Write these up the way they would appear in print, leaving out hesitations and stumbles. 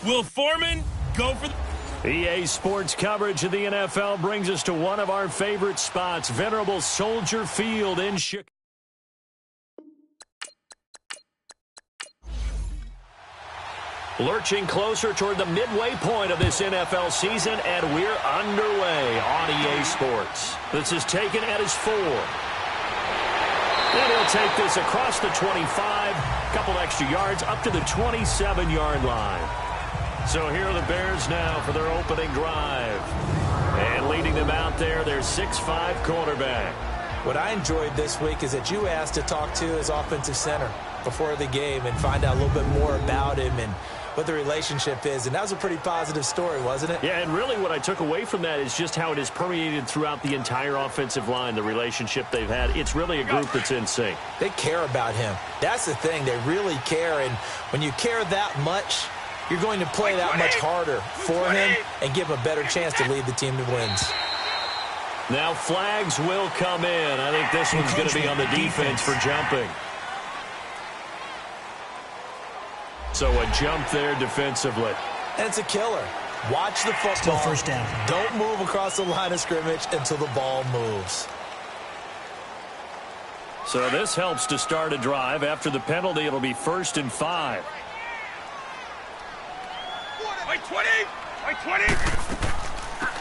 Will Foreman go for the... EA Sports coverage of the NFL brings us to one of our favorite spots, venerable Soldier Field in Chicago. Lurching closer toward the midway point of this NFL season, and we're underway on EA Sports. This is taken at his 4. And he'll take this across the 25, couple extra yards, up to the 27-yard line. So here are the Bears now for their opening drive. And leading them out there, their 6'5 quarterback. What I enjoyed this week is that you asked to talk to his offensive center before the game and find out a little bit more about him and what the relationship is. And that was a pretty positive story, wasn't it? Yeah, and really what I took away from that is just how it has permeated throughout the entire offensive line, the relationship they've had. It's really a group that's in sync. They care about him. That's the thing. They really care. And when you care that much, you're going to play that much harder for him and give him a better chance to lead the team to wins. Now flags will come in. I think this one's going to be on the defense for jumping. So a jump there defensively. And it's a killer. Watch the football. Still first down. Don't move across the line of scrimmage until the ball moves. So this helps to start a drive. After the penalty, it'll be 1st and 5. By 20! By 20!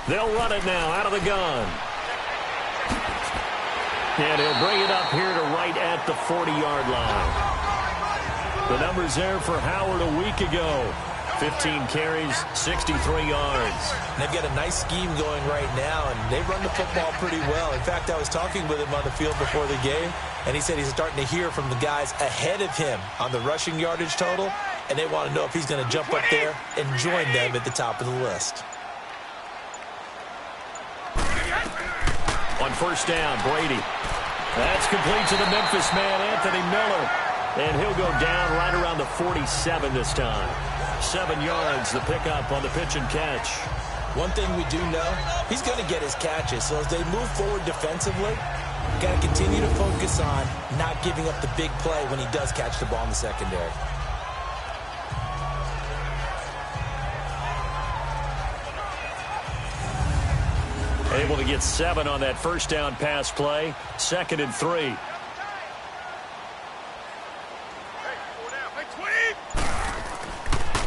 They'll run it now out of the gun. And he'll bring it up here to right at the 40-yard line. The numbers there for Howard a week ago. 15 carries, 63 yards. They've got a nice scheme going right now, and they run the football pretty well. In fact, I was talking with him on the field before the game, and he said he's starting to hear from the guys ahead of him on the rushing yardage total, and they want to know if he's going to jump up there and join them at the top of the list. On first down, Brady. That's complete to the Memphis man, Anthony Miller. And he'll go down right around the 47 this time. 7 yards, the pickup on the pitch and catch. One thing we do know, he's going to get his catches. So as they move forward defensively, you got to continue to focus on not giving up the big play when he does catch the ball in the secondary. Able to get 7 on that first down pass play. 2nd and 3.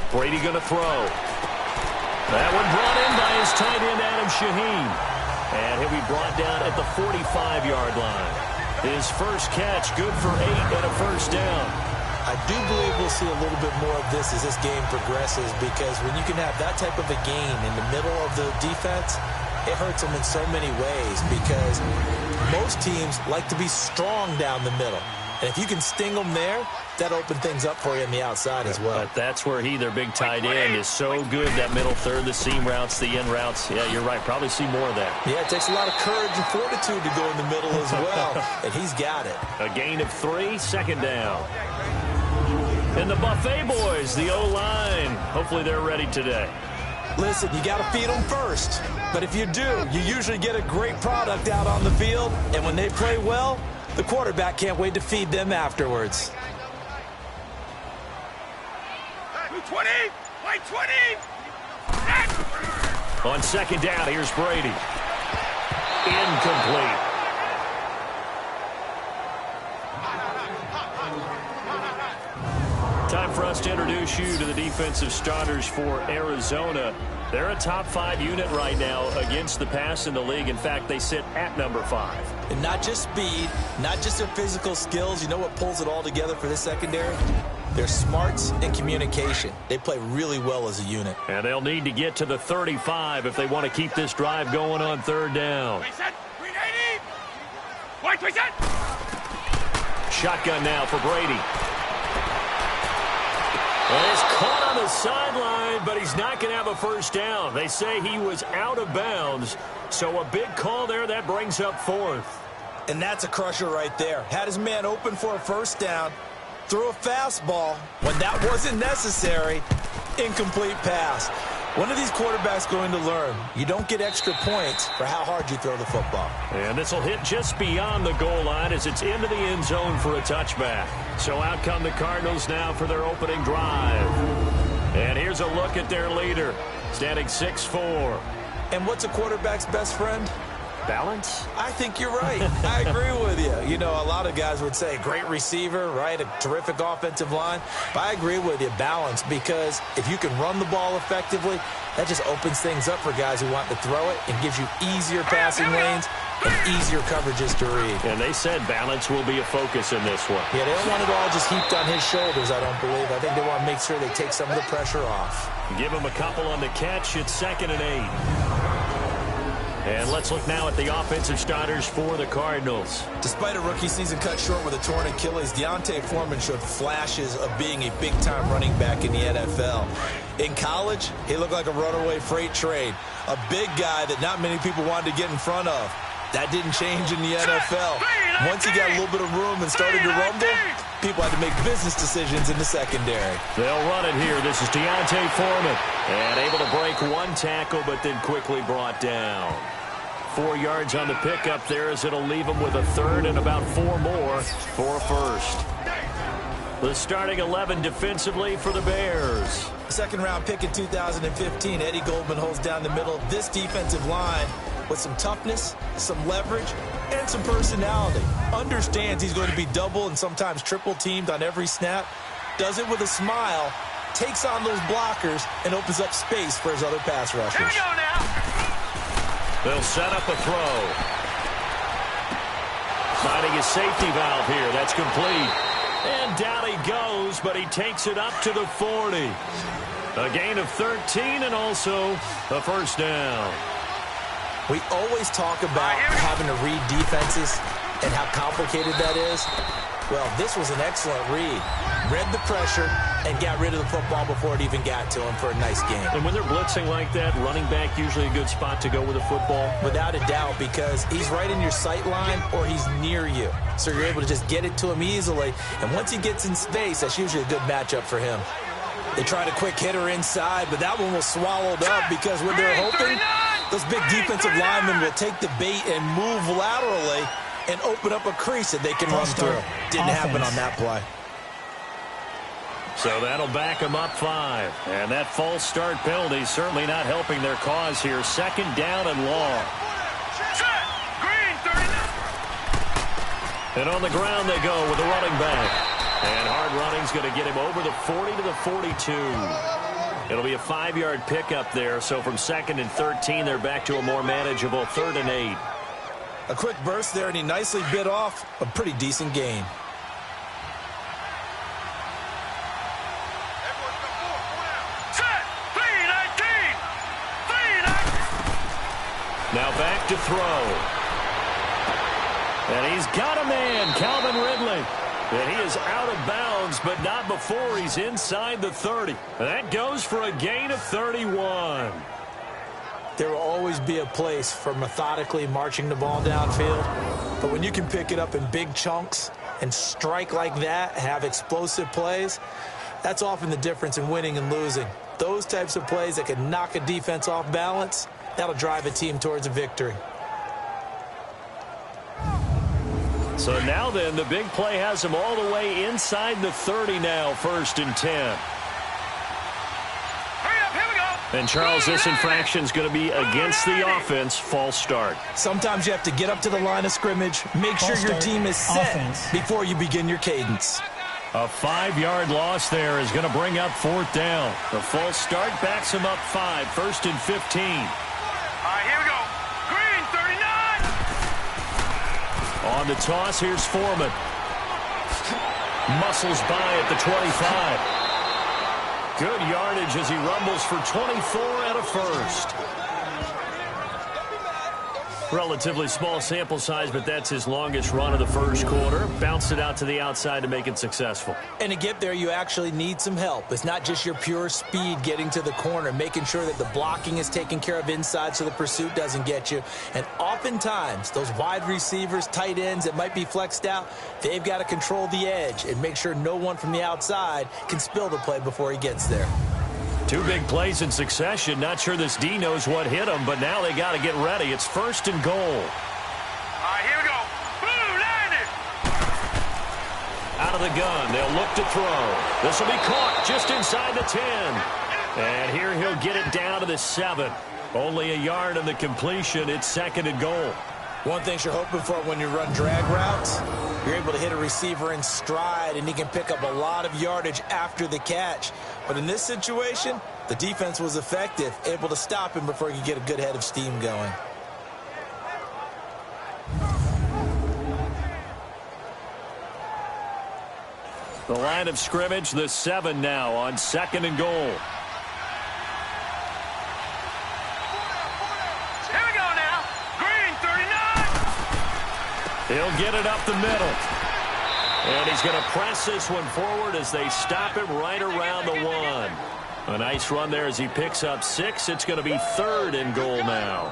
Brady going to throw. That one brought in by his tight end, Adam Shaheen. And he'll be brought down at the 45-yard line. His first catch, good for 8 and a first down. I do believe we'll see a little bit more of this as this game progresses, because when you can have that type of a gain in the middle of the defense, it hurts them in so many ways, because most teams like to be strong down the middle. And if you can sting them there, that opens things up for you on the outside as well. But that's where their big tight end, is so good, that middle third, the seam routes, the in routes. Yeah, you're right. Probably see more of that. Yeah, it takes a lot of courage and fortitude to go in the middle as well, and he's got it. A gain of 3, 2nd down. And the Buffet boys, the O-line, hopefully they're ready today. Listen, you got to feed them first. But if you do, you usually get a great product out on the field, and when they play well, the quarterback can't wait to feed them afterwards. 20! By 20! On 2nd down, here's Brady. Incomplete. Time for us to introduce you to the defensive starters for Arizona. They're a top 5 unit right now against the pass in the league. In fact, they sit at number 5. And not just speed, not just their physical skills. You know what pulls it all together for this secondary? Their smarts and communication. They play really well as a unit. And they'll need to get to the 35 if they want to keep this drive going on 3rd down. Shotgun now for Brady. Well, he's caught on the sideline, but he's not going to have a first down. They say he was out of bounds, so a big call there. That brings up 4th. And that's a crusher right there. Had his man open for a first down, threw a fastball. When that wasn't necessary, incomplete pass. When are these quarterbacks going to learn? You don't get extra points for how hard you throw the football. And this will hit just beyond the goal line as it's into the end zone for a touchback. So out come the Cardinals now for their opening drive. And here's a look at their leader, standing 6'4". And what's a quarterback's best friend? Balance? I think you're right. I agree with you. You know, a lot of guys would say great receiver, right? A terrific offensive line. But I agree with you, balance, because if you can run the ball effectively, that just opens things up for guys who want to throw it and gives you easier passing lanes and easier coverages to read. And they said balance will be a focus in this one. Yeah, they don't want it all just heaped on his shoulders, I don't believe. I think they want to make sure they take some of the pressure off. Give him a couple on the catch. It's 2nd and 8. And let's look now at the offensive starters for the Cardinals. Despite a rookie season cut short with a torn Achilles, D'Onta Foreman showed flashes of being a big-time running back in the NFL. In college, he looked like a runaway freight train, a big guy that not many people wanted to get in front of. That didn't change in the NFL. Once he got a little bit of room and started to rumble, people had to make business decisions in the secondary. They'll run it here. This is D'Onta Foreman. And able to break one tackle, but then quickly brought down. 4 yards on the pickup there as it'll leave him with a third and about 4 more for a first. The starting 11 defensively for the Bears. Second-round pick in 2015, Eddie Goldman holds down the middle of this defensive line with some toughness, some leverage, and some personality. Understands he's going to be double and sometimes triple teamed on every snap. Does it with a smile, takes on those blockers, and opens up space for his other pass rushers. Here we go now. They'll set up a throw. Finding his safety valve here. That's complete. And down he goes, but he takes it up to the 40. A gain of 13 and also a first down. We always talk about having to read defenses and how complicated that is. Well, this was an excellent read. Read the pressure and got rid of the football before it even got to him for a nice game. And when they're blitzing like that, running back usually a good spot to go with the football? Without a doubt, because he's right in your sight line or he's near you. So you're able to just get it to him easily. And once he gets in space, that's usually a good matchup for him. They tried a quick hitter inside, but that one was swallowed up because when they're hoping, those big defensive linemen will take the bait and move laterally and open up a crease that they can run through. Didn't happen on that play. So that'll back them up 5. And that false start penalty certainly not helping their cause here. 2nd down and long. Green, 39. And on the ground they go with the running back. And hard running's going to get him over the 40 to the 42. It'll be a 5-yard pickup there. So from 2nd and 13, they're back to a more manageable 3rd and 8. A quick burst there, and he nicely bit off a pretty decent gain. Now back to throw. And he's got a man, Calvin Ridley. And he is out of bounds, but not before he's inside the 30. That goes for a gain of 31. There will always be a place for methodically marching the ball downfield. But when you can pick it up in big chunks and strike like that, have explosive plays, that's often the difference in winning and losing. Those types of plays that can knock a defense off balance, that'll drive a team towards a victory. So now then, the big play has him all the way inside the 30 now, 1st and 10. And, Charles, this infraction's going to be against the offense, false start. Sometimes you have to get up to the line of scrimmage, make sure your team is set before you begin your cadence. A 5-yard loss there is going to bring up 4th down. The false start backs him up 5, 1st and 15. All right, here we go. Green, 39. On the toss, here's Foreman. Muscles by at the 25. Good yardage as he rumbles for 24 and a first. Relatively small sample size, but that's his longest run of the first quarter. Bounced it out to the outside to make it successful. And to get there, you actually need some help. It's not just your pure speed getting to the corner, making sure that the blocking is taken care of inside so the pursuit doesn't get you. And oftentimes, those wide receivers, tight ends that might be flexed out, they've got to control the edge and make sure no one from the outside can spill the play before he gets there. 2 big plays in succession. Not sure this D knows what hit him, but now they got to get ready. It's 1st and goal. All right, here we go. Blue, landed. Out of of the gun. They'll look to throw. This will be caught just inside the 10. And here he'll get it down to the 7. Only a yard on the completion. It's 2nd and goal. One thing you're hoping for when you run drag routes, you're able to hit a receiver in stride, and he can pick up a lot of yardage after the catch. But in this situation, the defense was effective, able to stop him before he could get a good head of steam going. The line of scrimmage, the 7 now on 2nd and goal. Here we go now. Green, 39. He'll get it up the middle. And he's going to press this one forward as they stop him right around the 1. A nice run there as he picks up 6. It's going to be 3rd and goal now.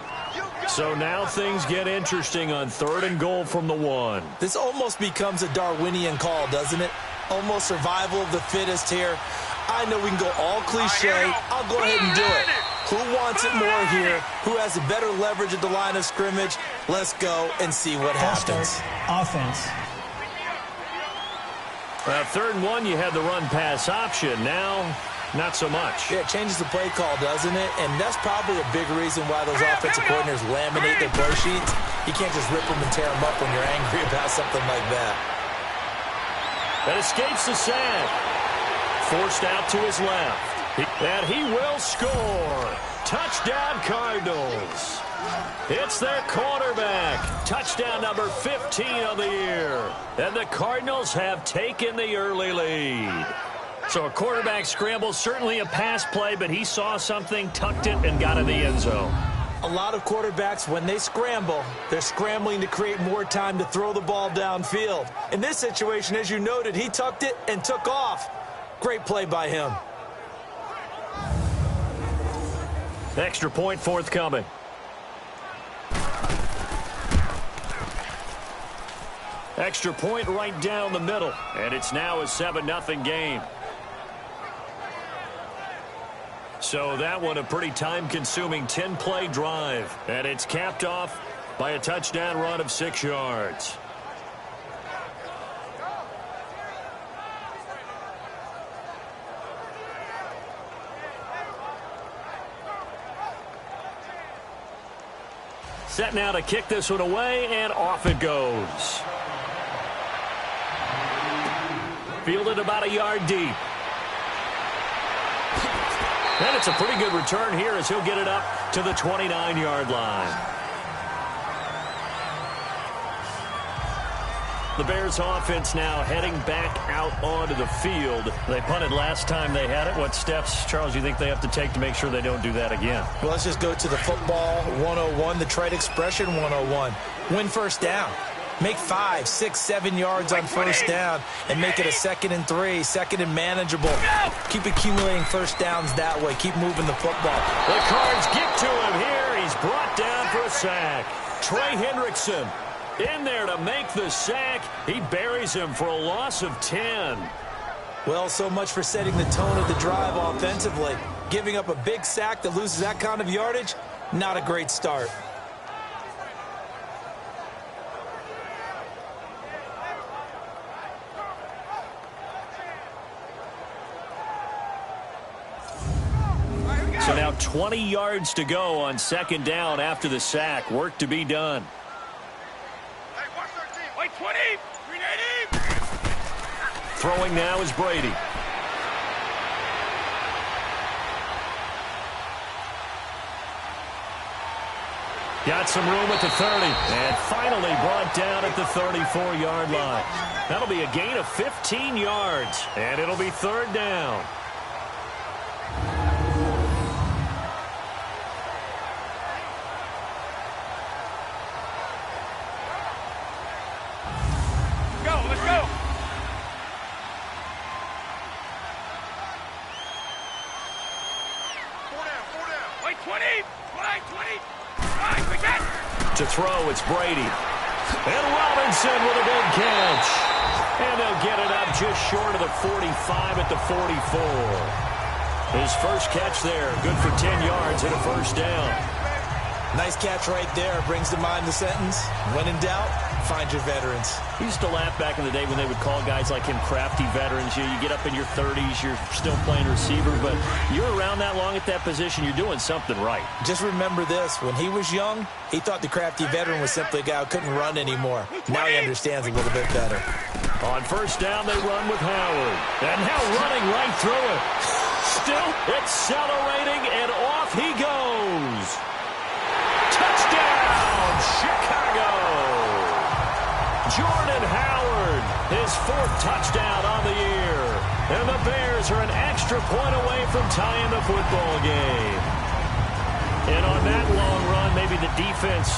So now things get interesting on 3rd and goal from the 1. This almost becomes a Darwinian call, doesn't it? Almost survival of the fittest here. I know we can go all cliche. I'll go ahead and do it. Who wants it more here? Who has a better leverage at the line of scrimmage? Let's go and see what happens. Offense. 3rd and 1, you had the run-pass option. Now, not so much. Yeah, it changes the play call, doesn't it? And that's probably a big reason why those offensive coordinators laminate their play sheets. You can't just rip them and tear them up when you're angry about something like that. That escapes the sack. Forced out to his left. And he will score. Touchdown, Cardinals. It's their quarterback. Touchdown number 15 of the year. And the Cardinals have taken the early lead. So a quarterback scramble, certainly a pass play, but he saw something, tucked it, and got in the end zone. A lot of quarterbacks, when they scramble, they're scrambling to create more time to throw the ball downfield. In this situation, as you noted, he tucked it and took off. Great play by him. Extra point forthcoming. Extra point right down the middle. And it's now a 7-0 game. So that one a pretty time-consuming 10-play drive. And it's capped off by a touchdown run of 6 yards. Set now to kick this one away, and off it goes. Fielded about a yard deep. And it's a pretty good return here as he'll get it up to the 29-yard line. The Bears offense now heading back out onto the field. They punted last time they had it. What steps, Charles, do you think they have to take to make sure they don't do that again? Well, let's just go to the football 101, the trade expression 101. Win first down. Make 5, 6, 7 yards on first down and make it a 2nd and 3, 2nd and manageable. Keep accumulating first downs that way. Keep moving the football. The Cards get to him here. He's brought down for a sack. Trey Hendrickson in there to make the sack. He buries him for a loss of 10. Well, so much for setting the tone of the drive offensively. Giving up a big sack that loses that kind of yardage, not a great start. So now 20 yards to go on 2nd down after the sack. Work to be done. Hey, watch 13. Wait, 20. 380. Throwing now is Brady. Got some room at the 30. And finally brought down at the 34-yard line. That'll be a gain of 15 yards. And it'll be 3rd down. Let's go. Four down. Wait, 20. 20. Right, we got it. To throw, it's Brady. And Robinson with a big catch. And they'll get it up just short of the 45 at the 44. His first catch there, good for 10 yards and a first down. Nice catch right there. Brings to mind the sentence, when in doubt, find your veterans. We used to laugh back in the day when they would call guys like him crafty veterans. You get up in your 30s, you're still playing receiver, but you're around that long at that position, you're doing something right. Just remember this. When he was young, he thought the crafty veteran was simply a guy who couldn't run anymore. Now he understands a little bit better. On first down, they run with Howard. And now running right through it. Still accelerating, and off he goes. Touchdown, Chicago! Jordan Howard, his 4th touchdown on the year. And the Bears are an extra point away from tying the football game. And on that long run, maybe the defense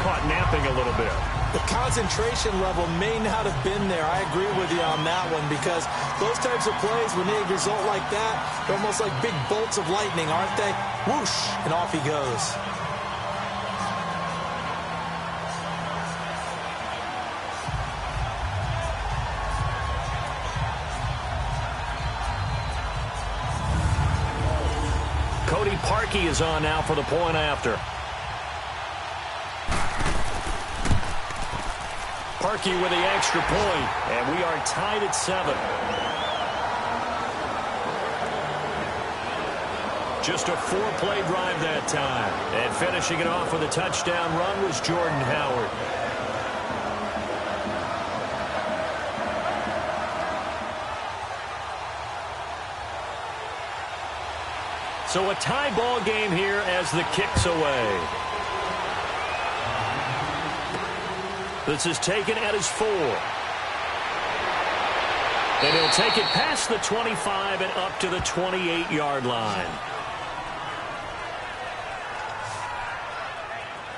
caught napping a little bit. The concentration level may not have been there. I agree with you on that one, because those types of plays, when they result like that, they're almost like big bolts of lightning, aren't they? Whoosh, and off he goes. Cody Parkey is on now for the point after. Parkey with the extra point, and we are tied at 7. Just a 4-play drive that time. And finishing it off with a touchdown run was Jordan Howard. So a tie ball game here as the kick's away. This is taken at his 4. And he'll take it past the 25 and up to the 28-yard line.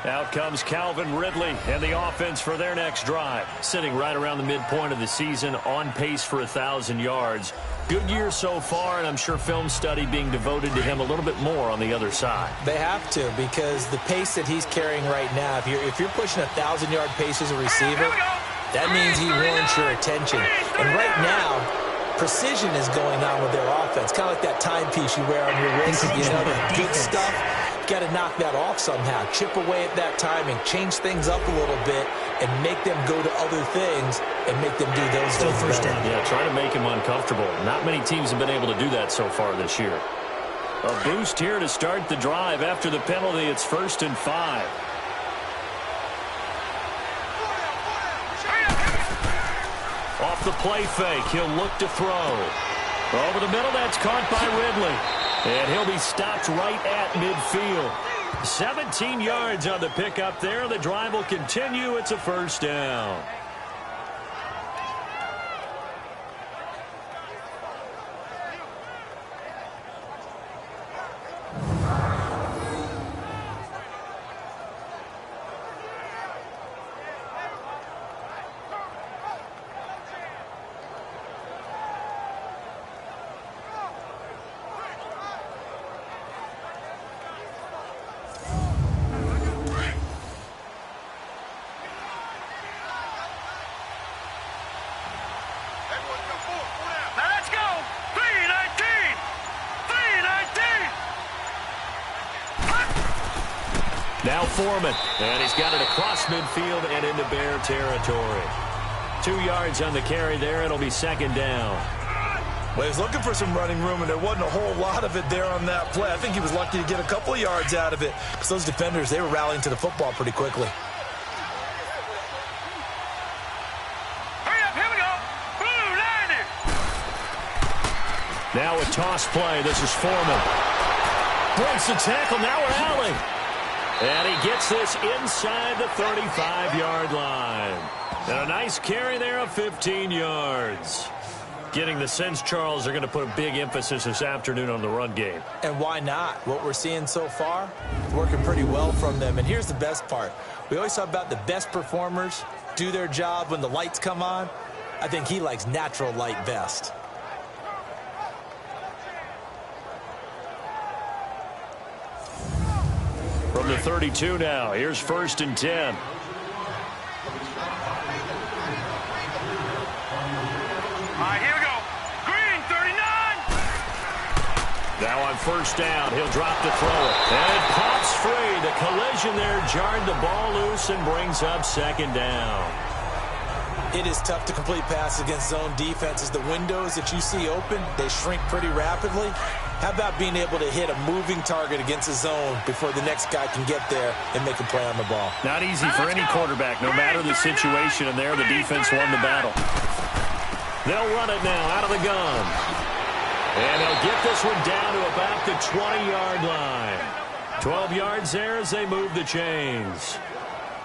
Out comes Calvin Ridley and the offense for their next drive. Sitting right around the midpoint of the season, on pace for 1,000 yards. Good year so far, and I'm sure film study being devoted to him a little bit more on the other side. They have to, because the pace that he's carrying right now, if you're pushing 1,000-yard pace as a receiver, that means he warrants your attention. And right now, precision is going on with their offense. Kind of like that timepiece you wear on your wrist. You know, the good stuff. Got to knock that off somehow. Chip away at that timing. Change things up a little bit and make them go to other things and make them do those things better. Yeah, trying to make him uncomfortable. Not many teams have been able to do that so far this year. A boost here to start the drive. After the penalty, it's 1st and 5. Off the play fake, he'll look to throw. Over the middle, that's caught by Ridley. And he'll be stopped right at midfield. 17 yards on the pickup there. The drive will continue. It's a 1st down. Now Foreman, and he's got it across midfield and into Bear territory. 2 yards on the carry there. It'll be 2nd down. Well, he was looking for some running room, and there wasn't a whole lot of it there on that play. I think he was lucky to get a couple of yards out of it, because those defenders, they were rallying to the football pretty quickly. Hurry up, here we go. Blue, 90. Now a toss play. This is Foreman. Breaks the tackle. Now we're Allen. And he gets this inside the 35-yard line. And a nice carry there of 15 yards. Getting the sense, Charles, they're going to put a big emphasis this afternoon on the run game. And why not? What we're seeing so far, working pretty well from them. And here's the best part. We always talk about the best performers do their job when the lights come on. I think he likes natural light best. From the 32 now, here's 1st and 10. All right, here we go. Green, 39. Now on first down, he'll drop to throw it. And it pops free. The collision there jarred the ball loose and brings up second down. It is tough to complete passes against zone defenses. The windows that you see open, they shrink pretty rapidly. How about being able to hit a moving target against a zone before the next guy can get there and make a play on the ball? Not easy for any quarterback, no matter the situation, and there the defense won the battle. They'll run it now out of the gun. And they'll get this one down to about the 20-yard line. 12 yards there as they move the chains.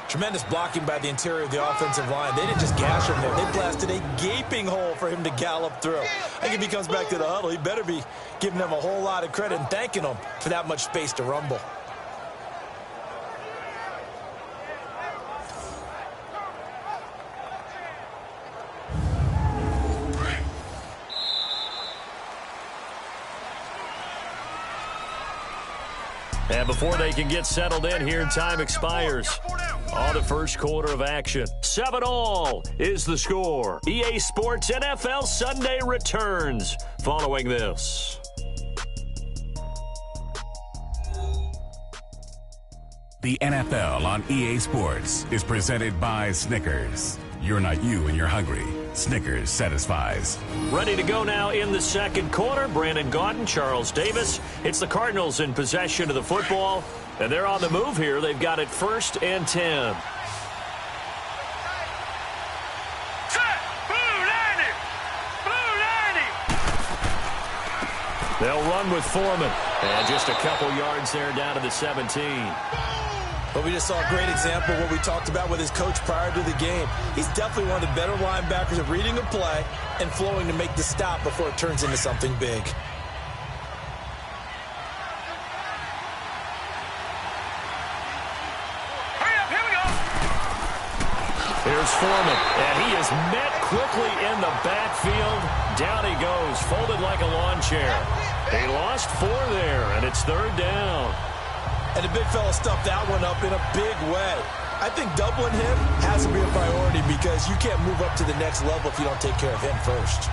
Tremendous blocking by the interior of the offensive line. They didn't just gash him there. They blasted a gaping hole for him to gallop through. I think if he comes back to the huddle, he better be giving them a whole lot of credit and thanking them for that much space to rumble. And before they can get settled in here, time expires on the first quarter of action. 7-all is the score. EA Sports NFL Sunday returns following this. The NFL on EA Sports is presented by Snickers. You're not you and you're hungry. Snickers satisfies. Ready to go now in the second quarter. Brandon Gaudin, Charles Davis. It's the Cardinals in possession of the football, and they're on the move here. They've got it 1st and 10. They'll run with Foreman. And just a couple yards there down to the 17. But we just saw a great example of what we talked about with his coach prior to the game. He's definitely one of the better linebackers at reading a play and flowing to make the stop before it turns into something big. Hurry up, here we go. Here's Foreman, and he is met quickly in the backfield. Down he goes, folded like a lawn chair. They lost 4 there, and it's 3rd down. And the big fella stuffed that one up in a big way. I think doubling him has to be a priority because you can't move up to the next level if you don't take care of him first.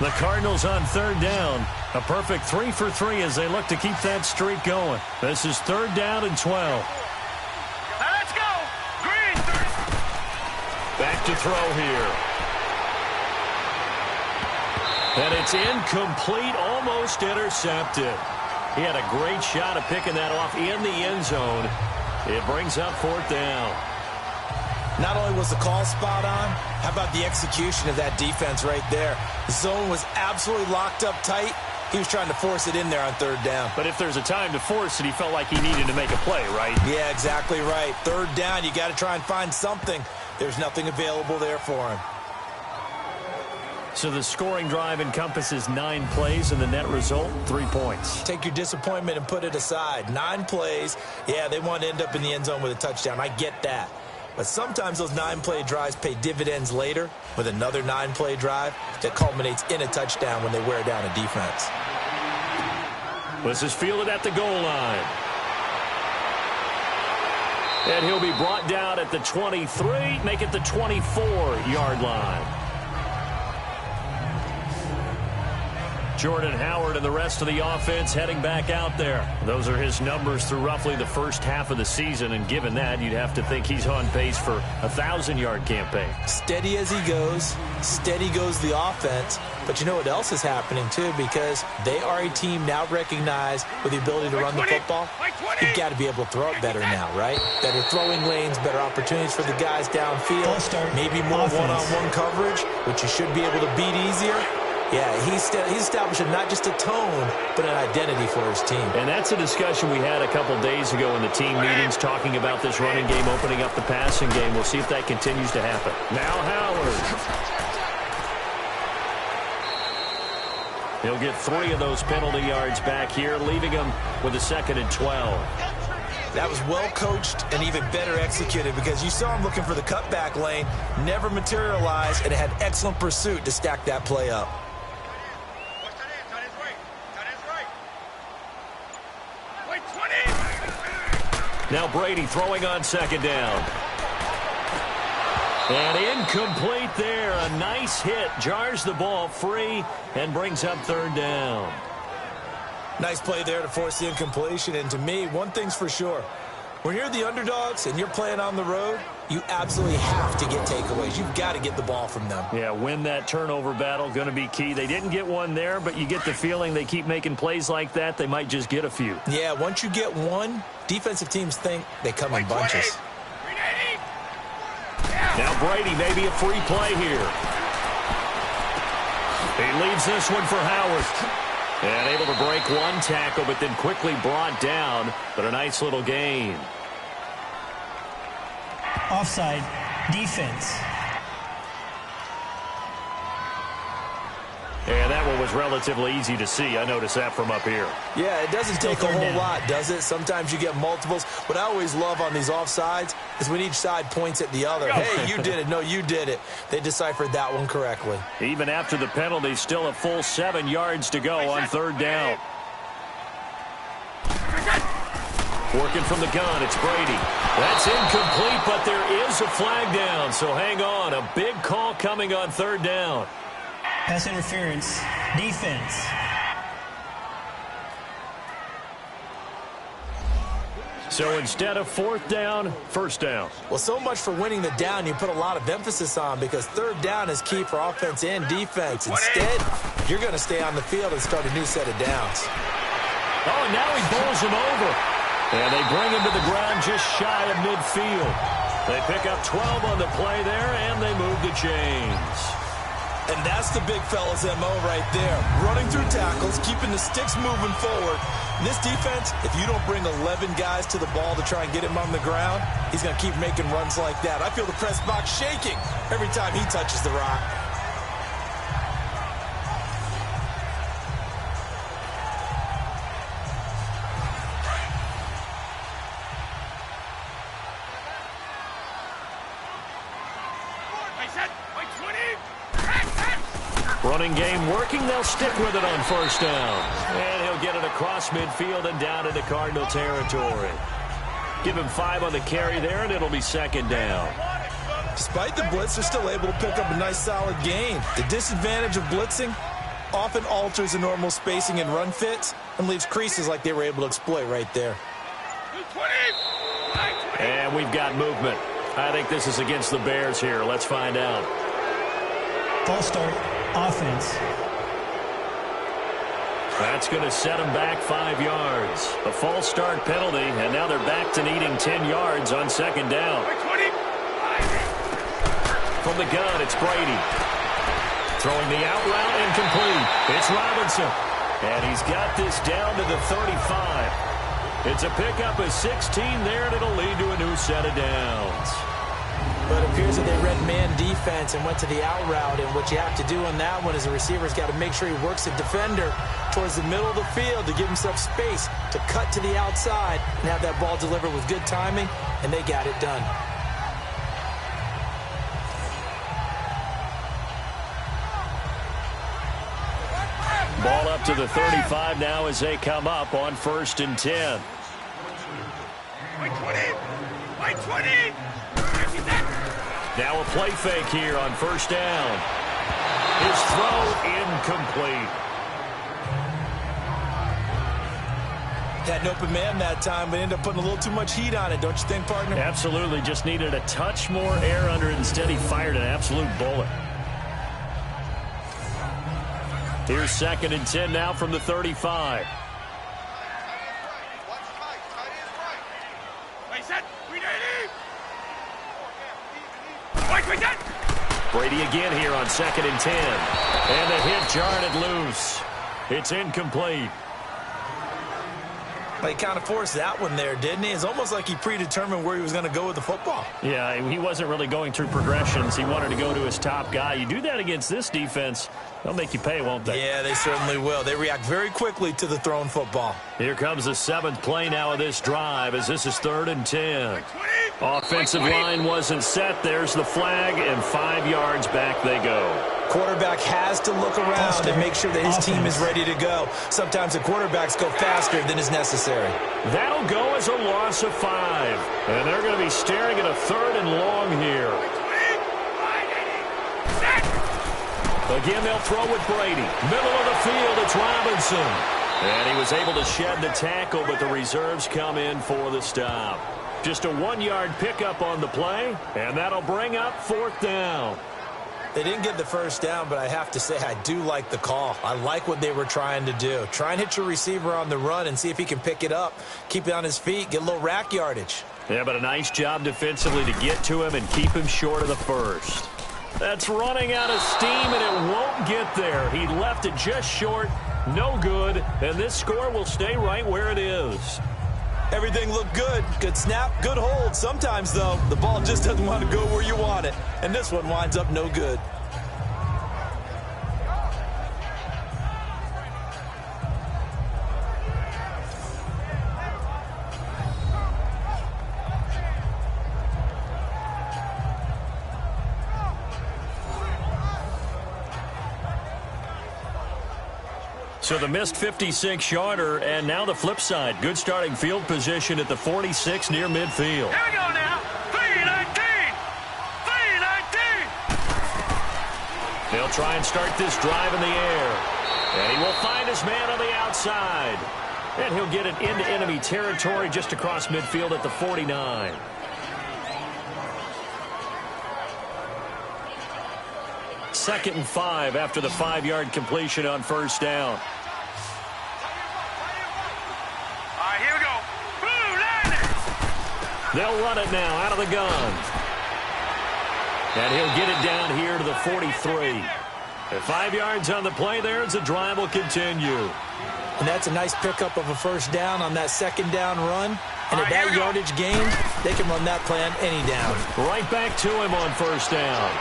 The Cardinals on 3rd down. A perfect 3 for 3 as they look to keep that streak going. This is 3rd down and 12. Now let's go. Green. Back to throw here. And it's incomplete, almost intercepted. He had a great shot at picking that off in the end zone. It brings up 4th down. Not only was the call spot on, how about the execution of that defense right there? The zone was absolutely locked up tight. He was trying to force it in there on 3rd down. But if there's a time to force it, he felt like he needed to make a play, right? Yeah, exactly right. 3rd down, you got to try and find something. There's nothing available there for him. So the scoring drive encompasses 9 plays, and the net result, 3 points. Take your disappointment and put it aside. 9 plays. Yeah, they want to end up in the end zone with a touchdown. I get that. But sometimes those 9-play drives pay dividends later with another 9-play drive that culminates in a touchdown when they wear down a defense. This is fielded at the goal line. And he'll be brought down at the 23, make it the 24-yard line. Jordan Howard and the rest of the offense heading back out there. Those are his numbers through roughly the first half of the season, and given that, you'd have to think he's on pace for a 1,000-yard campaign. Steady as he goes, steady goes the offense. But you know what else is happening, too, because they are a team now recognized with the ability to run the football. You've got to be able to throw it better now, right? Better throwing lanes, better opportunities for the guys downfield, maybe more one-on-one coverage, which you should be able to beat easier. Yeah, he's establishing not just a tone, but an identity for his team. And that's a discussion we had a couple days ago in the team meetings, talking about this running game opening up the passing game. We'll see if that continues to happen. Now Howard. He'll get 3 of those penalty yards back here, leaving him with a 2nd and 12. That was well coached and even better executed because you saw him looking for the cutback lane, never materialized, and had excellent pursuit to stack that play up. Now Brady throwing on 2nd down. And incomplete there. A nice hit. Jars the ball free and brings up third down. Nice play there to force the incompletion. And to me, one thing's for sure. When you're the underdogs and you're playing on the road, you absolutely have to get takeaways. You've got to get the ball from them. Yeah, win that turnover battle, going to be key. They didn't get one there, but you get the feeling they keep making plays like that, they might just get a few. Yeah, once you get one, defensive teams think they come in bunches. Now Brady, maybe a free play here. He leaves this one for Howard. And able to break one tackle, but then quickly brought down. But a nice little gain. Offside, defense. And that one was relatively easy to see. I noticed that from up here. Yeah, it doesn't take a whole lot, does it? Sometimes you get multiples. What I always love on these offsides is when each side points at the other. Hey, you did it. No, you did it. They deciphered that one correctly. Even after the penalty, still a full 7 yards to go on third down. Working from the gun, it's Brady. That's incomplete, but there is a flag down, so hang on. A big call coming on third down. Pass interference, defense. So instead of fourth down, first down. Well, so much for winning the down you put a lot of emphasis on because third down is key for offense and defense. Instead, you're going to stay on the field and start a new set of downs. Oh, and now he bowls him over. And they bring him to the ground just shy of midfield. They pick up 12 on the play there, and they move the chains. And that's the big fella's MO right there. Running through tackles, keeping the sticks moving forward. This defense, if you don't bring 11 guys to the ball to try and get him on the ground, he's going to keep making runs like that. I feel the press box shaking every time he touches the rock. Running game working. They'll stick with it on first down. And he'll get it across midfield and down into Cardinal territory. Give him 5 on the carry there, and it'll be second down. Despite the blitz, they're still able to pick up a nice solid gain. The disadvantage of blitzing often alters the normal spacing and run fits and leaves creases like they were able to exploit right there. And we've got movement. I think this is against the Bears here. Let's find out. False start. Offense. That's going to set them back 5 yards. A false start penalty, and now they're back to needing 10 yards on second down. From the gun, it's Brady. Throwing the out route incomplete. It's Robinson. And he's got this down to the 35. It's a pickup of 16 there, and it'll lead to a new set of downs. But it appears that they read man defense and went to the out route. And what you have to do on that one is the receiver's got to make sure he works the defender towards the middle of the field to give himself space to cut to the outside and have that ball delivered with good timing, and they got it done. Ball up to the 35 now as they come up on 1st and 10. White 20! White 20! Now a play fake here on first down. His throw incomplete. Had an open man that time, but ended up putting a little too much heat on it, don't you think, partner? Absolutely. Just needed a touch more air under it. Instead, he fired an absolute bullet. Here's 2nd and 10 now from the 35. Brady again here on 2nd and 10. And the hit jarred it loose. It's incomplete. He kind of forced that one there, didn't he? It's almost like he predetermined where he was going to go with the football. Yeah, he wasn't really going through progressions. He wanted to go to his top guy. You do that against this defense, they'll make you pay, won't they? Yeah, they certainly will. They react very quickly to the thrown football. Here comes the 7th play now of this drive as this is 3rd and 10. Offensive line wasn't set. There's the flag, and 5 yards back they go. Quarterback has to look around and make sure that his team is ready to go. Sometimes the quarterbacks go faster than is necessary. That'll go as a loss of 5. And they're going to be staring at a 3rd and long here. Again, they'll throw with Brady. Middle of the field, it's Robinson. And he was able to shed the tackle, but the reserves come in for the stop. Just a 1-yard pickup on the play, and that'll bring up 4th down. They didn't get the first down, but I have to say I do like the call. I like what they were trying to do. Try and hit your receiver on the run and see if he can pick it up. Keep it on his feet, get a little rack yardage. Yeah, but a nice job defensively to get to him and keep him short of the first. That's running out of steam, and it won't get there. He left it just short, no good, and this score will stay right where it is. Everything looked good. Good snap, good hold. Sometimes, though, the ball just doesn't want to go where you want it. And this one winds up no good. So the missed 56-yarder, and now the flip side. Good starting field position at the 46 near midfield. Here we go now. 3-19. 3-19. They'll try and start this drive in the air. And he will find his man on the outside. And he'll get it into enemy territory just across midfield at the 49. Second and 5 after the 5-yard completion on first down. Here we go. Blue Lightning. They'll run it now out of the gun. And he'll get it down here to the 43. At 5 yards on the play there as the drive will continue. And that's a nice pickup of a first down on that second down run. And at that yardage gain, they can run that play on any down. Right back to him on first down.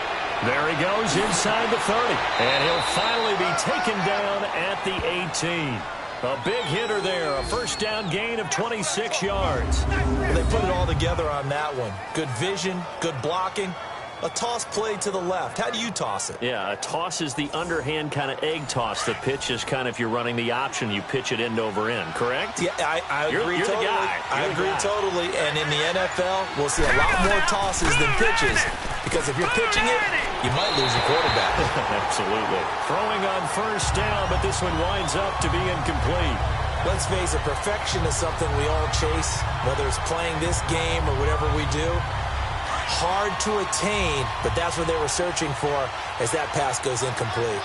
There he goes inside the 30. And he'll finally be taken down at the 18. A big hitter there. A first down gain of 26 yards. Well, they put it all together on that one. Good vision, good blocking. A toss play to the left. How do you toss it? Yeah, a toss is the underhand kind of egg toss. The pitch is kind of, if you're running the option, you pitch it end over end, correct? Yeah, I agree you're totally. The guy. I agree totally. And in the NFL, we'll see a lot more tosses than pitches. Because if you're pitching it, you might lose your quarterback. Absolutely. Throwing on first down, but this one winds up to be incomplete. Let's face it, perfection is something we all chase, whether it's playing this game or whatever we do. Hard to attain, but that's what they were searching for as that pass goes incomplete.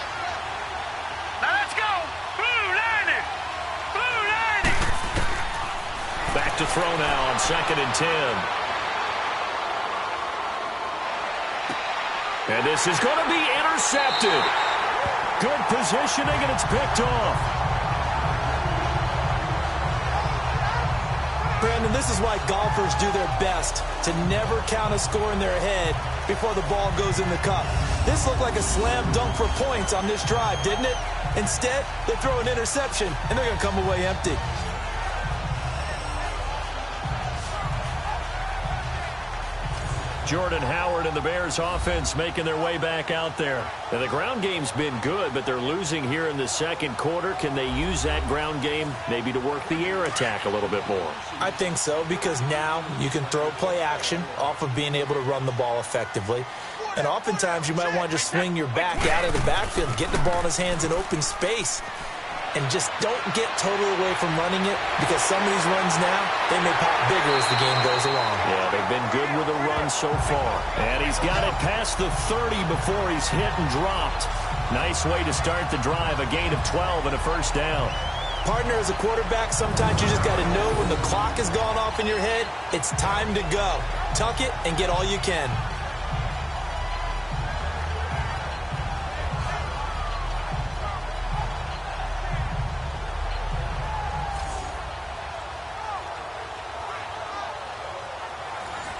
Now let's go. Blue Lightning. Blue Lightning. Back to throw now on 2nd and 10. And this is going to be intercepted. Good positioning, and it's picked off. Brandon, this is why golfers do their best to never count a score in their head before the ball goes in the cup. This looked like a slam dunk for points on this drive, didn't it? Instead, they throw an interception, and they're going to come away empty. Jordan Howard and the Bears offense making their way back out there. Now, the ground game's been good, but they're losing here in the second quarter. Can they use that ground game maybe to work the air attack a little bit more? I think so, because now you can throw play action off of being able to run the ball effectively. And oftentimes you might want to just swing your back out of the backfield, get the ball in his hands in open space, and just don't get totally away from running it, because some of these runs now, they may pop bigger as the game goes along. Yeah, they've been good with the run so far. And he's got it past the 30 before he's hit and dropped. Nice way to start the drive, a gain of 12 and a first down. Partner, as a quarterback, sometimes you just got to know when the clock has gone off in your head, it's time to go. Tuck it and get all you can.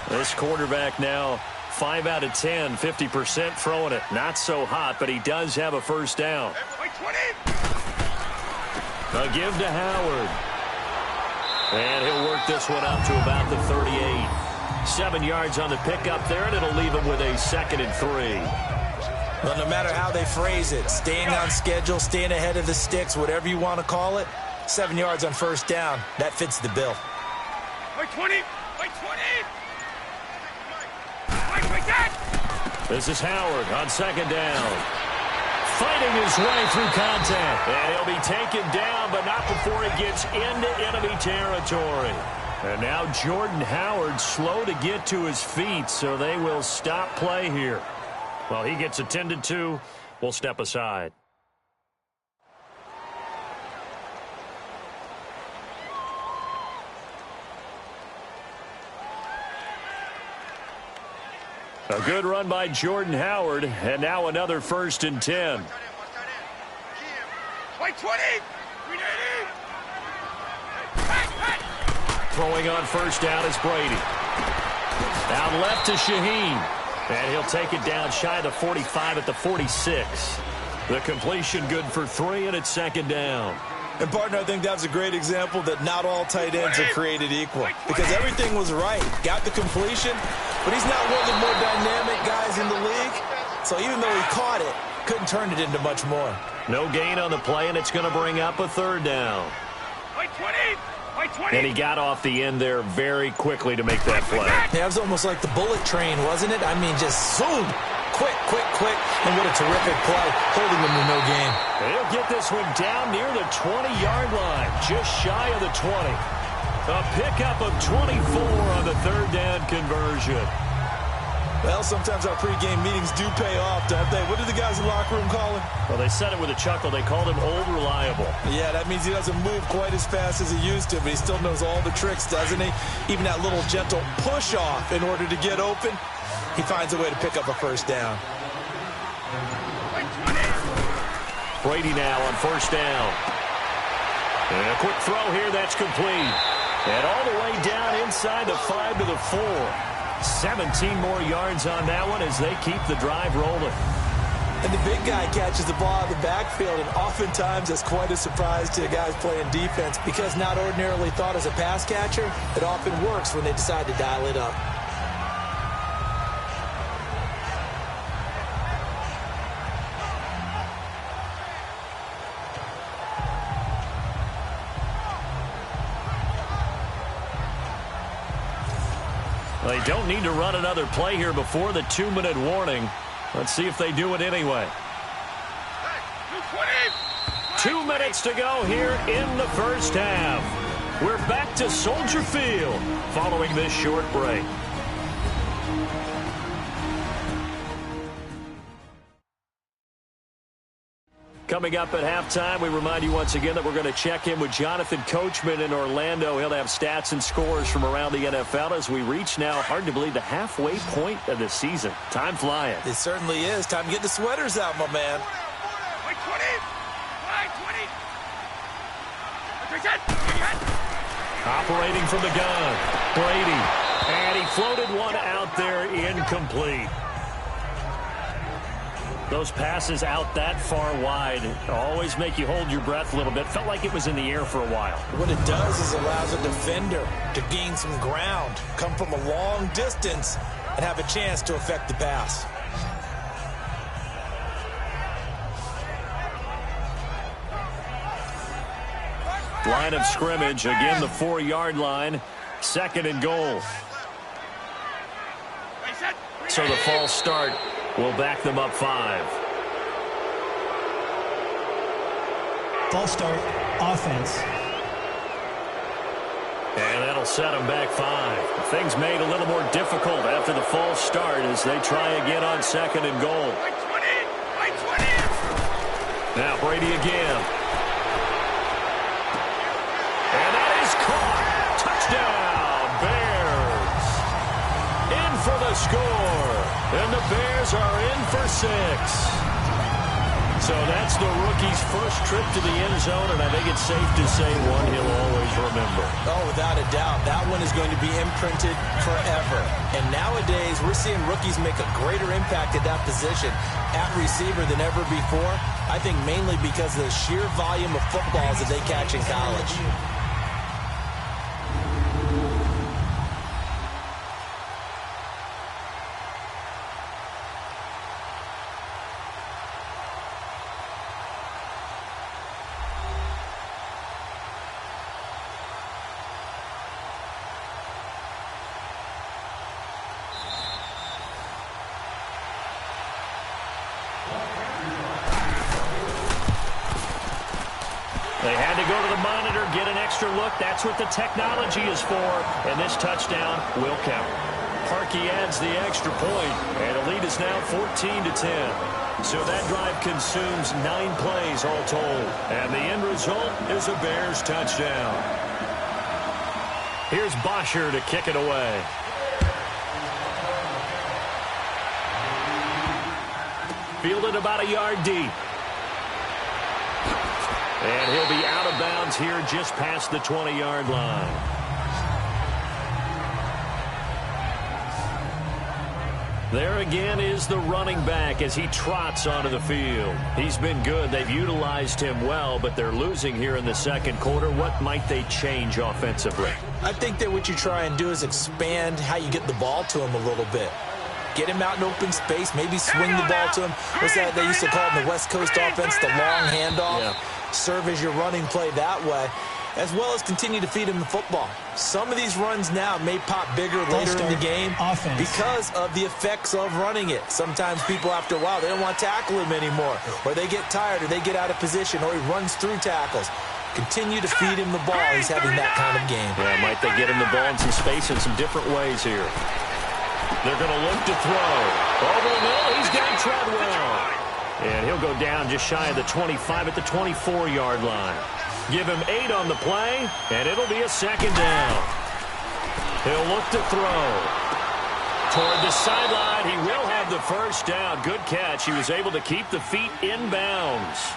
This quarterback now 5 out of 10, 50% throwing it. Not so hot, but he does have a first down. A give to Howard. And he'll work this one up to about the 38. 7 yards on the pickup there, and it'll leave him with a 2nd and 3. Well, no matter how they phrase it, staying on schedule, staying ahead of the sticks, whatever you want to call it, 7 yards on first down, that fits the bill. Wait 20. Wait 20. This is Howard on 2nd down. fighting his way through contact. And he'll be taken down, but not before he gets into enemy territory. And now Jordan Howard slow to get to his feet, so they will stop play here. Well, he gets attended to. We'll step aside. A good run by Jordan Howard, and now another 1st and 10. White 20. Throwing on 1st down is Brady. Down left to Shaheen. And he'll take it down shy of the 45 at the 46. The completion good for 3, and it's 2nd down. And, partner, I think that's a great example that not all tight ends are created equal. Because everything was right. Got the completion, but he's not one of the more dynamic guys in the league. So even though he caught it, couldn't turn it into much more. No gain on the play, and it's going to bring up a 3rd down. White 20. White 20. And he got off the end there very quickly to make that play. Yeah, it was almost like the bullet train, wasn't it? I mean, just zoom. Quick, quick, quick. And what a terrific play, holding him to no gain. He'll get this one down near the 20-yard line, just shy of the 20. A pickup of 24 on the 3rd down conversion. Well, sometimes our pregame meetings do pay off, don't they? What did the guys in the locker room call him? Well, they said it with a chuckle. They called him Old Reliable. Yeah, that means he doesn't move quite as fast as he used to, but he still knows all the tricks, doesn't he? Even that little gentle push-off in order to get open. He finds a way to pick up a 1st down. Brady now on 1st down. And a quick throw here, that's complete. And all the way down inside the 5 to the 4. 17 more yards on that one as they keep the drive rolling. And the big guy catches the ball out of the backfield, and oftentimes it's quite a surprise to guys playing defense because not ordinarily thought as a pass catcher, it often works when they decide to dial it up. They don't need to run another play here before the 2-minute warning. Let's see if they do it anyway. 2 minutes to go here in the 1st half. We're back to Soldier Field following this short break. Coming up at halftime, we remind you once again that we're going to check in with Jonathan Coachman in Orlando. He'll have stats and scores from around the NFL as we reach now, hard to believe, the halfway point of the season. Time flying. It certainly is. Time to get the sweaters out, my man. White 20. White 20. Operating from the gun, Brady. And he floated one out there incomplete. Those passes out that far wide always make you hold your breath a little bit. Felt like it was in the air for a while. What it does is allows a defender to gain some ground, come from a long distance, and have a chance to affect the pass. Line of scrimmage, again the 4-yard line, 2nd and goal. So the false start will back them up 5. False start, offense. And that'll set them back 5. Things made a little more difficult after the false start as they try again on 2nd and goal. Now Brady again. And that is caught. Touchdown, Bears. In for the score. And the Bears are in for 6. So that's the rookie's first trip to the end zone, and I think it's safe to say one he'll always remember. Oh, without a doubt. That one is going to be imprinted forever. And nowadays, we're seeing rookies make a greater impact at that position at receiver than ever before. I think mainly because of the sheer volume of footballs that they catch in college. They had to go to the monitor, get an extra look. That's what the technology is for, and this touchdown will count. Parkey adds the extra point, and the lead is now 14-10. So that drive consumes 9 plays all told, and the end result is a Bears touchdown. Here's Bosher to kick it away. Fielded about a yard deep. And he'll be out of bounds here just past the 20-yard line. There again is the running back as he trots onto the field. He's been good. They've utilized him well, but they're losing here in the second quarter. What might they change offensively? I think that what you try and do is expand how you get the ball to him a little bit. Get him out in open space, maybe swing the ball to him. What's that they used to call it in the West Coast offense, the long handoff? Yeah. Serve as your running play that way, as well as continue to feed him the football. Some of these runs now may pop bigger later in the game because of the effects of running it. Sometimes people, after a while, they don't want to tackle him anymore, or they get tired, or they get out of position, or he runs through tackles. Continue to feed him the ball. He's having that kind of game. Yeah, might they get him the ball in some space in some different ways here. They're going to look to throw. Over the middle, he's got Treadwell. And he'll go down just shy of the 25 at the 24-yard line. Give him 8 on the play, and it'll be a second down. He'll look to throw. Toward the sideline, he will have the first down. Good catch. He was able to keep the feet in bounds.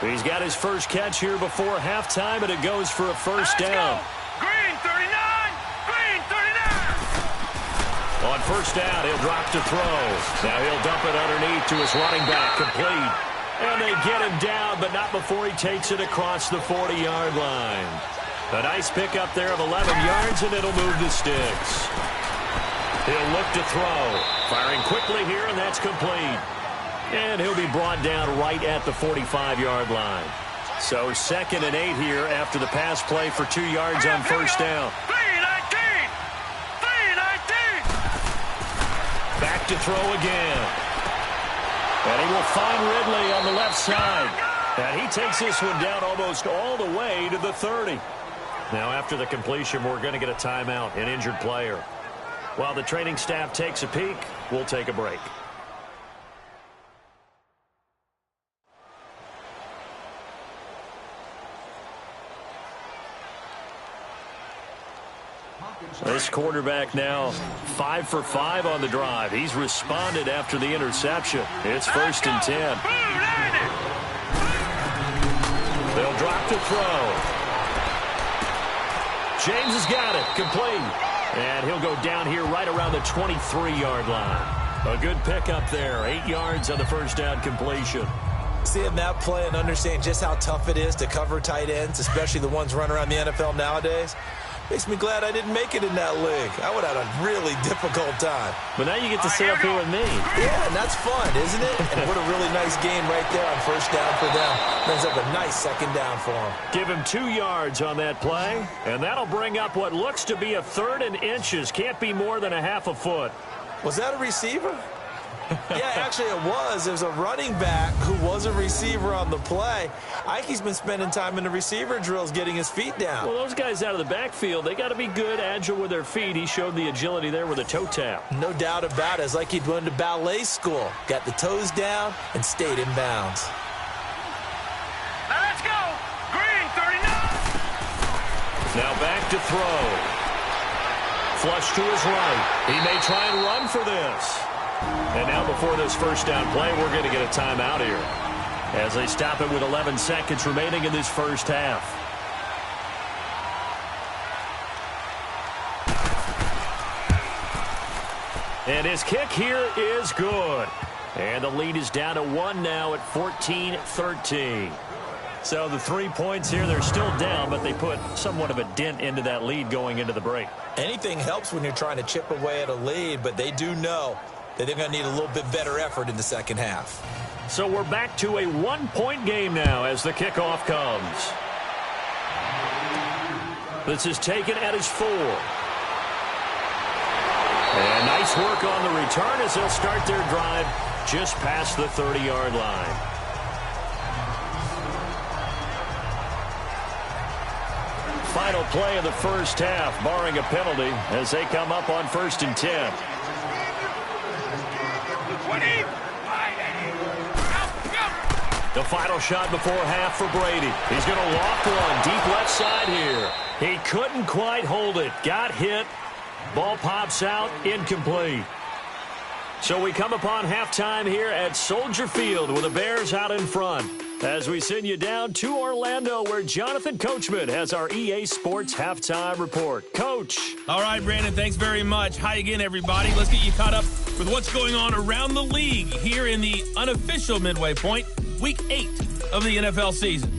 He's got his first catch here before halftime, and it goes for a first down. Green 39! Green 39! On first down, he'll drop to throw. Now he'll dump it underneath to his running back, complete. And they get him down, but not before he takes it across the 40-yard line. A nice pickup there of 11 yards, and it'll move the sticks. He'll look to throw. Firing quickly here, and that's complete. And he'll be brought down right at the 45-yard line. So 2nd and 8 here after the pass play for 2 yards on first down. 3-19! 3-19! Back to throw again. And he will find Ridley on the left side. And he takes this one down almost all the way to the 30. Now after the completion, we're going to get a timeout, an injured player. While the training staff takes a peek, we'll take a break. This quarterback now 5 for 5 on the drive. He's responded after the interception. It's 1st and 10. They'll drop to throw. James has got it. Complete. And he'll go down here right around the 23-yard line. A good pickup there. 8 yards on the first down completion. Seeing that play and understand just how tough it is to cover tight ends, especially the ones running around the NFL nowadays, makes me glad I didn't make it in that league. I would have had a really difficult time. But now you get to sit up here with me. Yeah, and that's fun, isn't it? And what a really nice game right there on first down for them. Brings up a nice second down for them. Give him 2 yards on that play, and that'll bring up what looks to be a 3rd and inches. Can't be more than a half a foot. Was that a receiver? Yeah, actually it was. There was a running back who was a receiver on the play. Ike's been spending time in the receiver drills getting his feet down. Well, those guys out of the backfield, they got to be good, agile with their feet. He showed the agility there with a toe tap. No doubt about it. It's like he'd went to ballet school. Got the toes down and stayed in bounds. Now let's go! Green 39! Now back to throw. Flush to his right. He may try and run for this. And now before this first down play, we're going to get a timeout here as they stop it with 11 seconds remaining in this first half. And his kick here is good. And the lead is down to 1 now at 14-13. So the 3 points here, they're still down, but they put somewhat of a dent into that lead going into the break. Anything helps when you're trying to chip away at a lead, but they do know that they're going to need a little bit better effort in the second half. So we're back to a 1-point game now as the kickoff comes. This is taken at his 4. And nice work on the return as they'll start their drive just past the 30-yard line. final play of the first half, barring a penalty, as they come up on 1st and 10. 20. The final shot before half for Brady. He's going to loft one deep left side here. He couldn't quite hold it. Got hit. Ball pops out. Incomplete. So we come upon halftime here at Soldier Field with the Bears out in front, as we send you down to Orlando, where Jonathan Coachman has our EA Sports Halftime Report. Coach. All right, Brandon, thanks very much. Hi again, everybody. Let's get you caught up with what's going on around the league here in the unofficial midway point, Week 8 of the NFL season.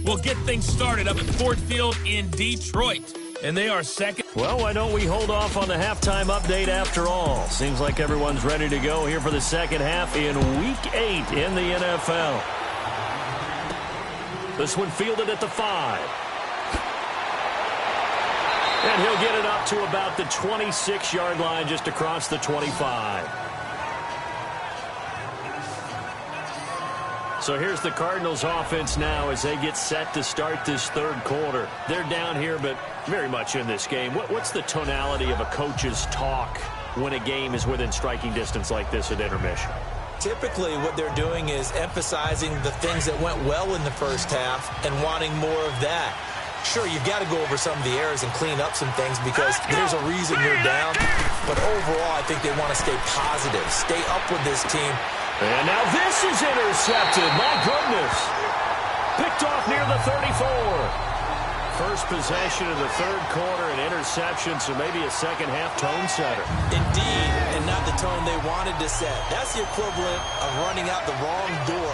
We'll get things started up at Ford Field in Detroit, and they are second. Well, why don't we hold off on the halftime update after all? Seems like everyone's ready to go here for the second half in Week 8 in the NFL. This one fielded at the 5. And he'll get it up to about the 26-yard line, just across the 25. So here's the Cardinals offense now as they get set to start this third quarter. They're down here, but very much in this game. What's the tonality of a coach's talk when a game is within striking distance like this at intermission? Typically, what they're doing is emphasizing the things that went well in the first half and wanting more of that. Sure, you've got to go over some of the errors and clean up some things because there's a reason you're down. But overall, I think they want to stay positive, stay up with this team. And now this is intercepted. My goodness. Picked off near the 34. First possession of the third quarter, an interception, so maybe a second-half tone setter. Indeed, and not the tone they wanted to set. That's the equivalent of running out the wrong door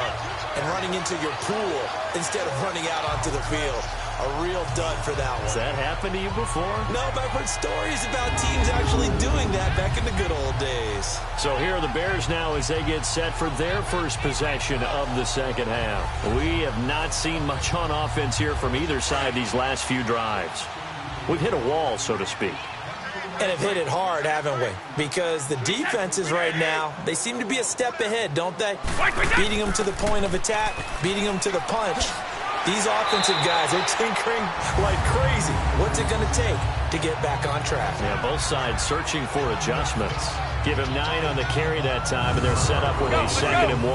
and running into your pool instead of running out onto the field. A real dud for that one. Has that happened to you before? No, but I've heard stories about teams actually doing that back in the good old days. So here are the Bears now as they get set for their first possession of the second half. We have not seen much on offense here from either side these last few drives. We've hit a wall, so to speak. And have hit it hard, haven't we? Because the defenses right now, they seem to be a step ahead, don't they? Beating them to the point of attack, beating them to the punch. These offensive guys are tinkering like crazy. What's it going to take to get back on track? Yeah, both sides searching for adjustments. Give him 9 on the carry that time, and they're set up with a 2nd and 1.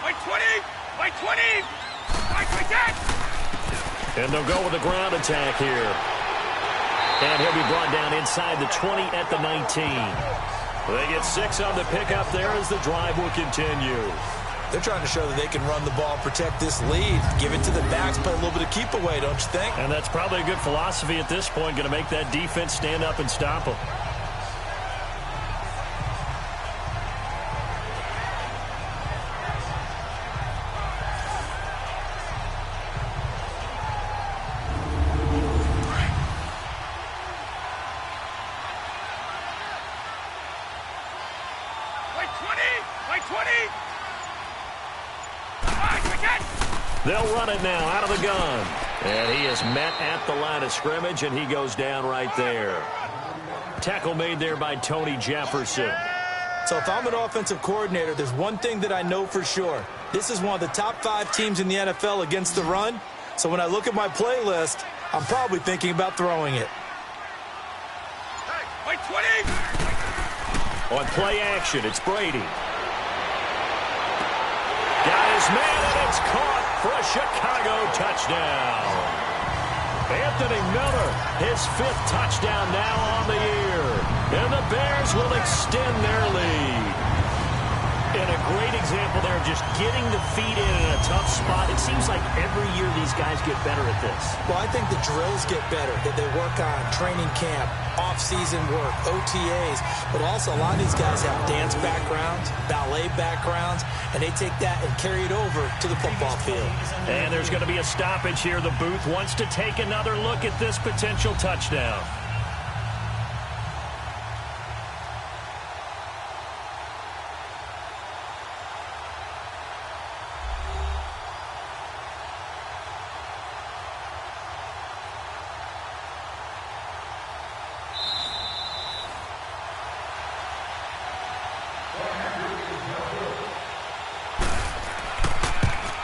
By 20! By 20! By 10! And they'll go with a ground attack here. And he'll be brought down inside the 20 at the 19. They get 6 on the pickup there as the drive will continue. They're trying to show that they can run the ball, protect this lead, give it to the backs, play a little bit of keep away, don't you think? And that's probably a good philosophy at this point, going to make that defense stand up and stop them. They'll run it now out of the gun. And he is met at the line of scrimmage, and he goes down right there. Tackle made there by Tony Jefferson. So if I'm an offensive coordinator, there's one thing that I know for sure. This is one of the top 5 teams in the NFL against the run. So when I look at my playlist, I'm probably thinking about throwing it. By 20! On play action, it's Brady. Got his man, and it's caught for a Chicago touchdown. Anthony Miller, his 5th touchdown now on the year. And the Bears will extend their lead. And a great example there of just getting the feet in a tough spot. It seems like every year these guys get better at this. Well, I think the drills get better, that they work on training camp, off-season work, OTAs. But also a lot of these guys have dance backgrounds, ballet backgrounds, and they take that and carry it over to the football field. And there's going to be a stoppage here. The booth wants to take another look at this potential touchdown.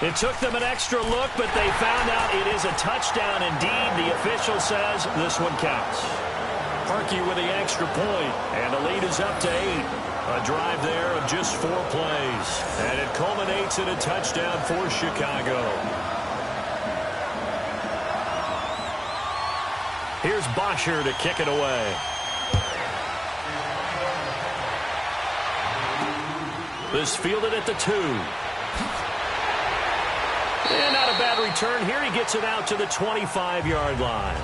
It took them an extra look, but they found out it is a touchdown indeed. The official says this one counts. Parkey with the extra point, and the lead is up to 8. A drive there of just 4 plays, and it culminates in a touchdown for Chicago. Here's Bosher to kick it away. This fielded at the 2. And not a bad return here. He gets it out to the 25-yard line.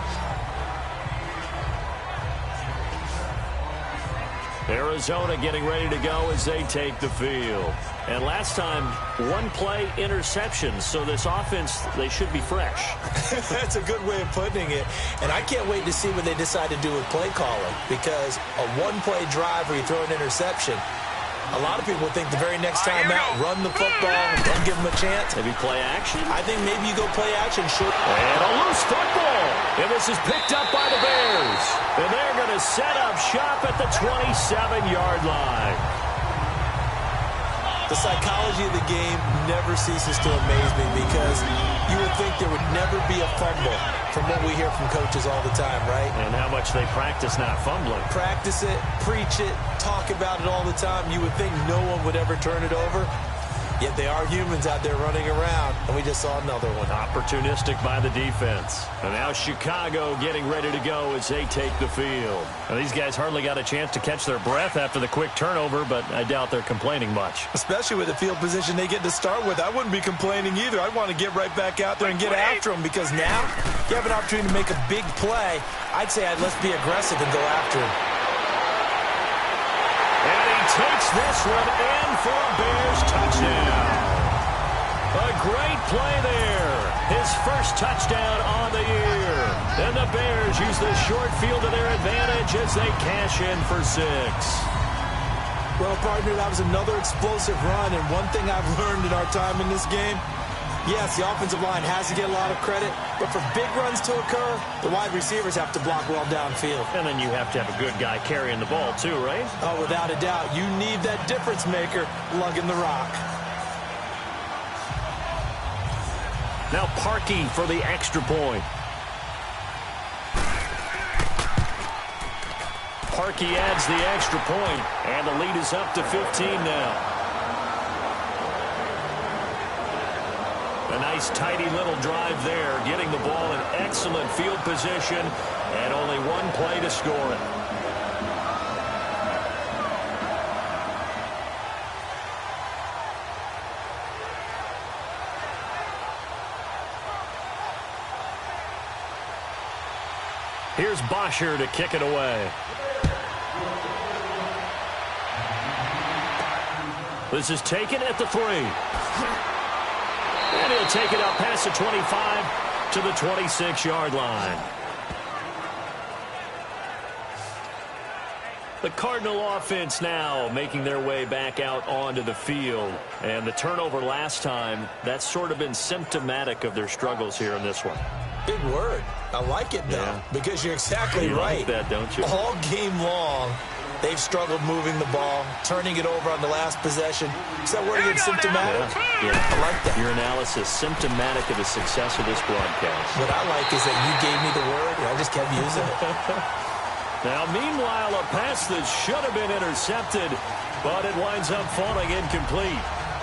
Arizona getting ready to go as they take the field. And last time, 1-play interception. So this offense, they should be fresh. That's a good way of putting it. And I can't wait to see what they decide to do with play calling. Because a 1-play drive where you throw an interception, a lot of people think the very next time out, run the football and give them a chance. Maybe play action? I think maybe you go play action. Sure. And a loose football. And this is picked up by the Bears. And they're going to set up shop at the 27-yard line. The psychology of the game never ceases to amaze me because you would think there would never be a fumble from what we hear from coaches all the time, right? And how much they practice not fumbling. Practice it, preach it, talk about it all the time. You would think no one would ever turn it over. Yet they are humans out there running around, and we just saw another one. Opportunistic by the defense. And now Chicago getting ready to go as they take the field. Now, these guys hardly got a chance to catch their breath after the quick turnover, but I doubt they're complaining much. Especially with the field position they get to start with. I wouldn't be complaining either. I'd want to get right back out there and get after them because now you have an opportunity to make a big play. I'd say let's be aggressive and go after him. And he takes this one in for a Bears touchdown. A great play there. His first touchdown on the year. And the Bears use the short field to their advantage as they cash in for 6. Well, partner, that was another explosive run. And one thing I've learned in our time in this game, yes, the offensive line has to get a lot of credit, but for big runs to occur, the wide receivers have to block well downfield. And then you have to have a good guy carrying the ball too, right? Oh, without a doubt. You need that difference maker lugging the rock. Now Parkey for the extra point. Parkey adds the extra point, and the lead is up to 15 now. A nice, tidy little drive there, getting the ball in excellent field position, and only 1 play to score it. Here's Bosher to kick it away. This is taken at the 3. And he'll take it up past the 25 to the 26-yard line. The Cardinal offense now making their way back out onto the field. And the turnover last time, that's sort of been symptomatic of their struggles here in this one. Big word. I like it, though, because you're exactly right. You like that, don't you? All game long, they've struggled moving the ball, turning it over on the last possession. Is that word again, symptomatic? Yeah. I like that. Your analysis, symptomatic of the success of this broadcast. What I like is that you gave me the word, and I just kept using it. Now, meanwhile, a pass that should have been intercepted, but it winds up falling incomplete.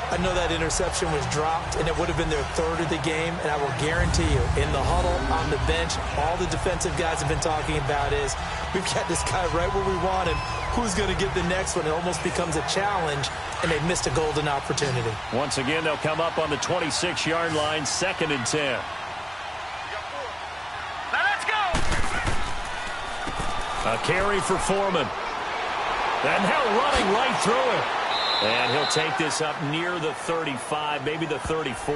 I know that interception was dropped, and it would have been their 3rd of the game, and I will guarantee you, in the huddle, on the bench, all the defensive guys have been talking about is, we've got this guy right where we want him. Who's going to get the next one? It almost becomes a challenge, and they've missed a golden opportunity. Once again, they'll come up on the 26-yard line, 2nd and 10. Now let's go! A carry for Foreman. And now running right through it. And he'll take this up near the 35, maybe the 34.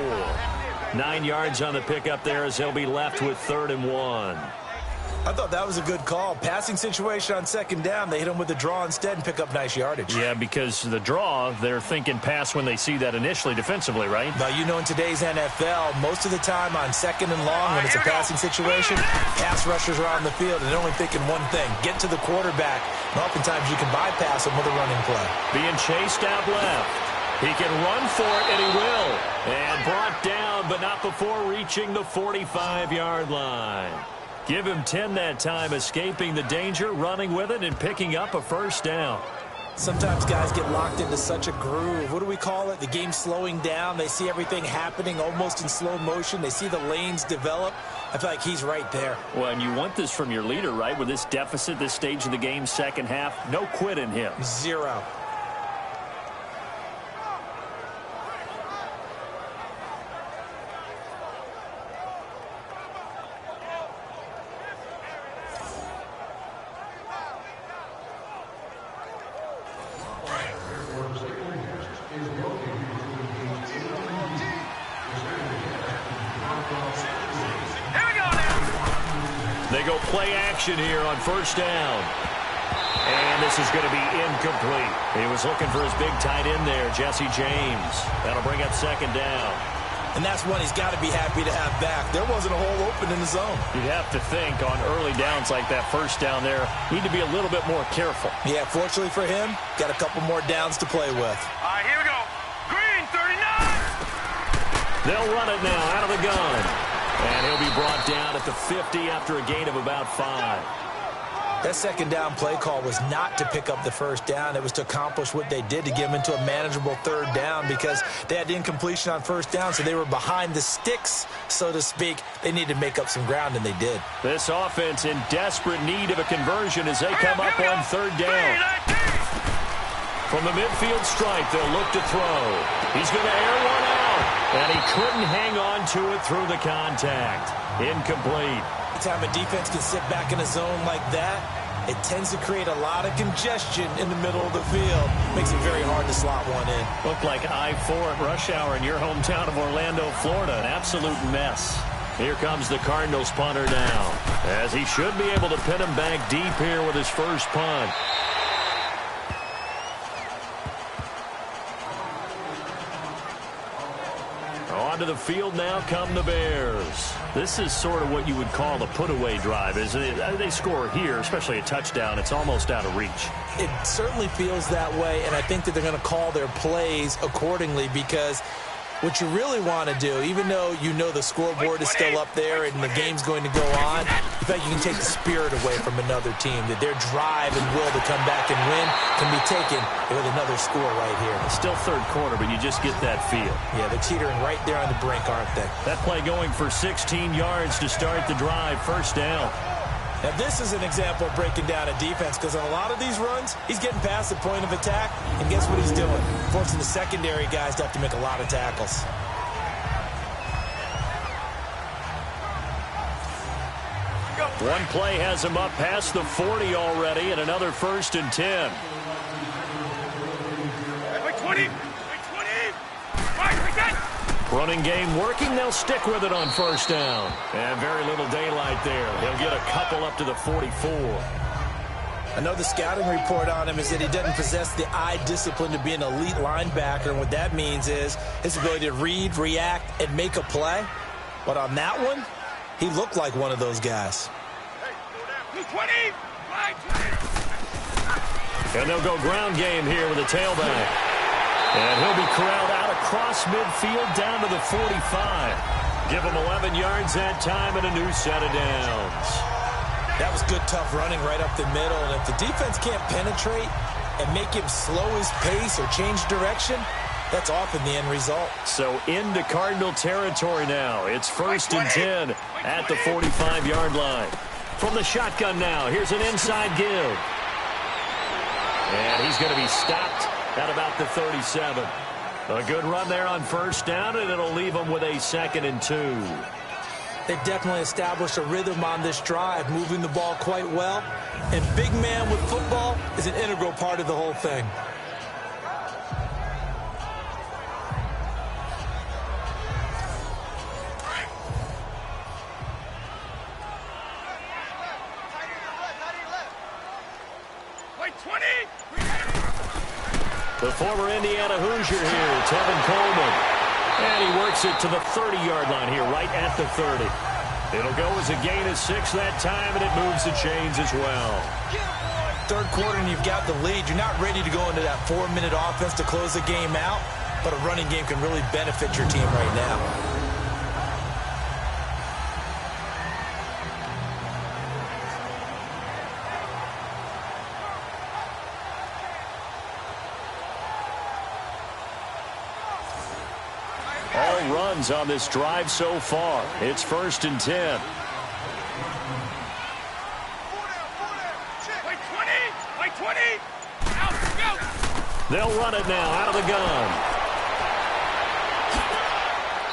9 yards on the pickup there as they'll be left with 3rd and 1. I thought that was a good call. Passing situation on 2nd down. They hit him with the draw instead and pick up nice yardage. Yeah, because the draw, they're thinking pass when they see that initially defensively, right? Now, you know, in today's NFL, most of the time on 2nd and long, when it's a passing situation, pass rushers are on the field, and they're only thinking one thing, get to the quarterback. And oftentimes you can bypass them with a running play. Being chased out left. He can run for it, and he will. And brought down, but not before reaching the 45-yard line. Give him 10 that time, escaping the danger, running with it, and picking up a first down. Sometimes guys get locked into such a groove. What do we call it? The game's slowing down. They see everything happening almost in slow motion. They see the lanes develop. I feel like he's right there. Well, and you want this from your leader, right? With this deficit, this stage of the game, second half, no quit in him. Zero. They go play action here on first down. And this is going to be incomplete. He was looking for his big tight end there, Jesse James. That'll bring up second down. And that's one he's got to be happy to have back. There wasn't a hole open in the zone. You'd have to think on early downs like that first down there, need to be a little bit more careful. Yeah, fortunately for him, got a couple more downs to play with. All right, here we go. Green, 39. They'll run it now out of the gun. And he'll be brought down at the 50 after a gain of about 5. That second down play call was not to pick up the first down. It was to accomplish what they did, to get them into a manageable third down, because they had incompletion on first down, so they were behind the sticks, so to speak. They needed to make up some ground, and they did. This offense in desperate need of a conversion as they come up on third down. From the midfield stripe, they'll look to throw. He's going to air one out, and he couldn't hang on to it through the contact. Incomplete. Anytime a defense can sit back in a zone like that, it tends to create a lot of congestion in the middle of the field. Makes it very hard to slot one in. Looked like I-4 at rush hour in your hometown of Orlando, Florida. An absolute mess. Here comes the Cardinals punter now, as he should be able to pin him back deep here with his first punt. Onto the field now come the Bears. This is sort of what you would call a put-away drive, isn't it? They score here, especially a touchdown. It's almost out of reach. It certainly feels that way, and I think that they're going to call their plays accordingly, because what you really want to do, even though you know the scoreboard is still up there and the game's going to go on, in fact, you can take the spirit away from another team, that their drive and will to come back and win can be taken with another score right here. It's still third quarter, but you just get that feel. Yeah, they're teetering right there on the brink, aren't they? That play going for 16 yards to start the drive, first down. Now, this is an example of breaking down a defense, because on a lot of these runs, he's getting past the point of attack, and guess what he's doing? Forcing the secondary guys to have to make a lot of tackles. One play has him up past the 40 already, and another 1st and 10. Wait 20. Wait 20. Right, we got. Running game working. They'll stick with it on first down. And very little daylight there. He'll get a couple up to the 44. I know the scouting report on him is that he doesn't possess the eye discipline to be an elite linebacker, and what that means is his ability to read, react, and make a play. But on that one, he looked like one of those guys. Hey, 20. Right, 20. And they'll go ground game here with a tailback. And he'll be corralled out across midfield down to the 45. Give him 11 yards that time and a new set of downs. That was good, tough running right up the middle. And if the defense can't penetrate and make him slow his pace or change direction, that's often the end result. So into Cardinal territory now. It's 1st and 10 at the 45-yard line. From the shotgun now, here's an inside give. And he's going to be stopped at about the 37. A good run there on first down, and it'll leave them with a 2nd and 2. They've definitely established a rhythm on this drive, moving the ball quite well. And big man with football is an integral part of the whole thing. Wait 20. The former Indiana Hoosier here, Tevin Coleman. And he works it to the 30-yard line here, right at the 30. It'll go as a gain of 6 that time, and it moves the chains as well. Third quarter, and you've got the lead. You're not ready to go into that 4-minute offense to close the game out. but a running game can really benefit your team right now. All runs on this drive so far. It's 1st and 10. Wait 20! Wait 20! Out, go! They'll run it now out of the gun.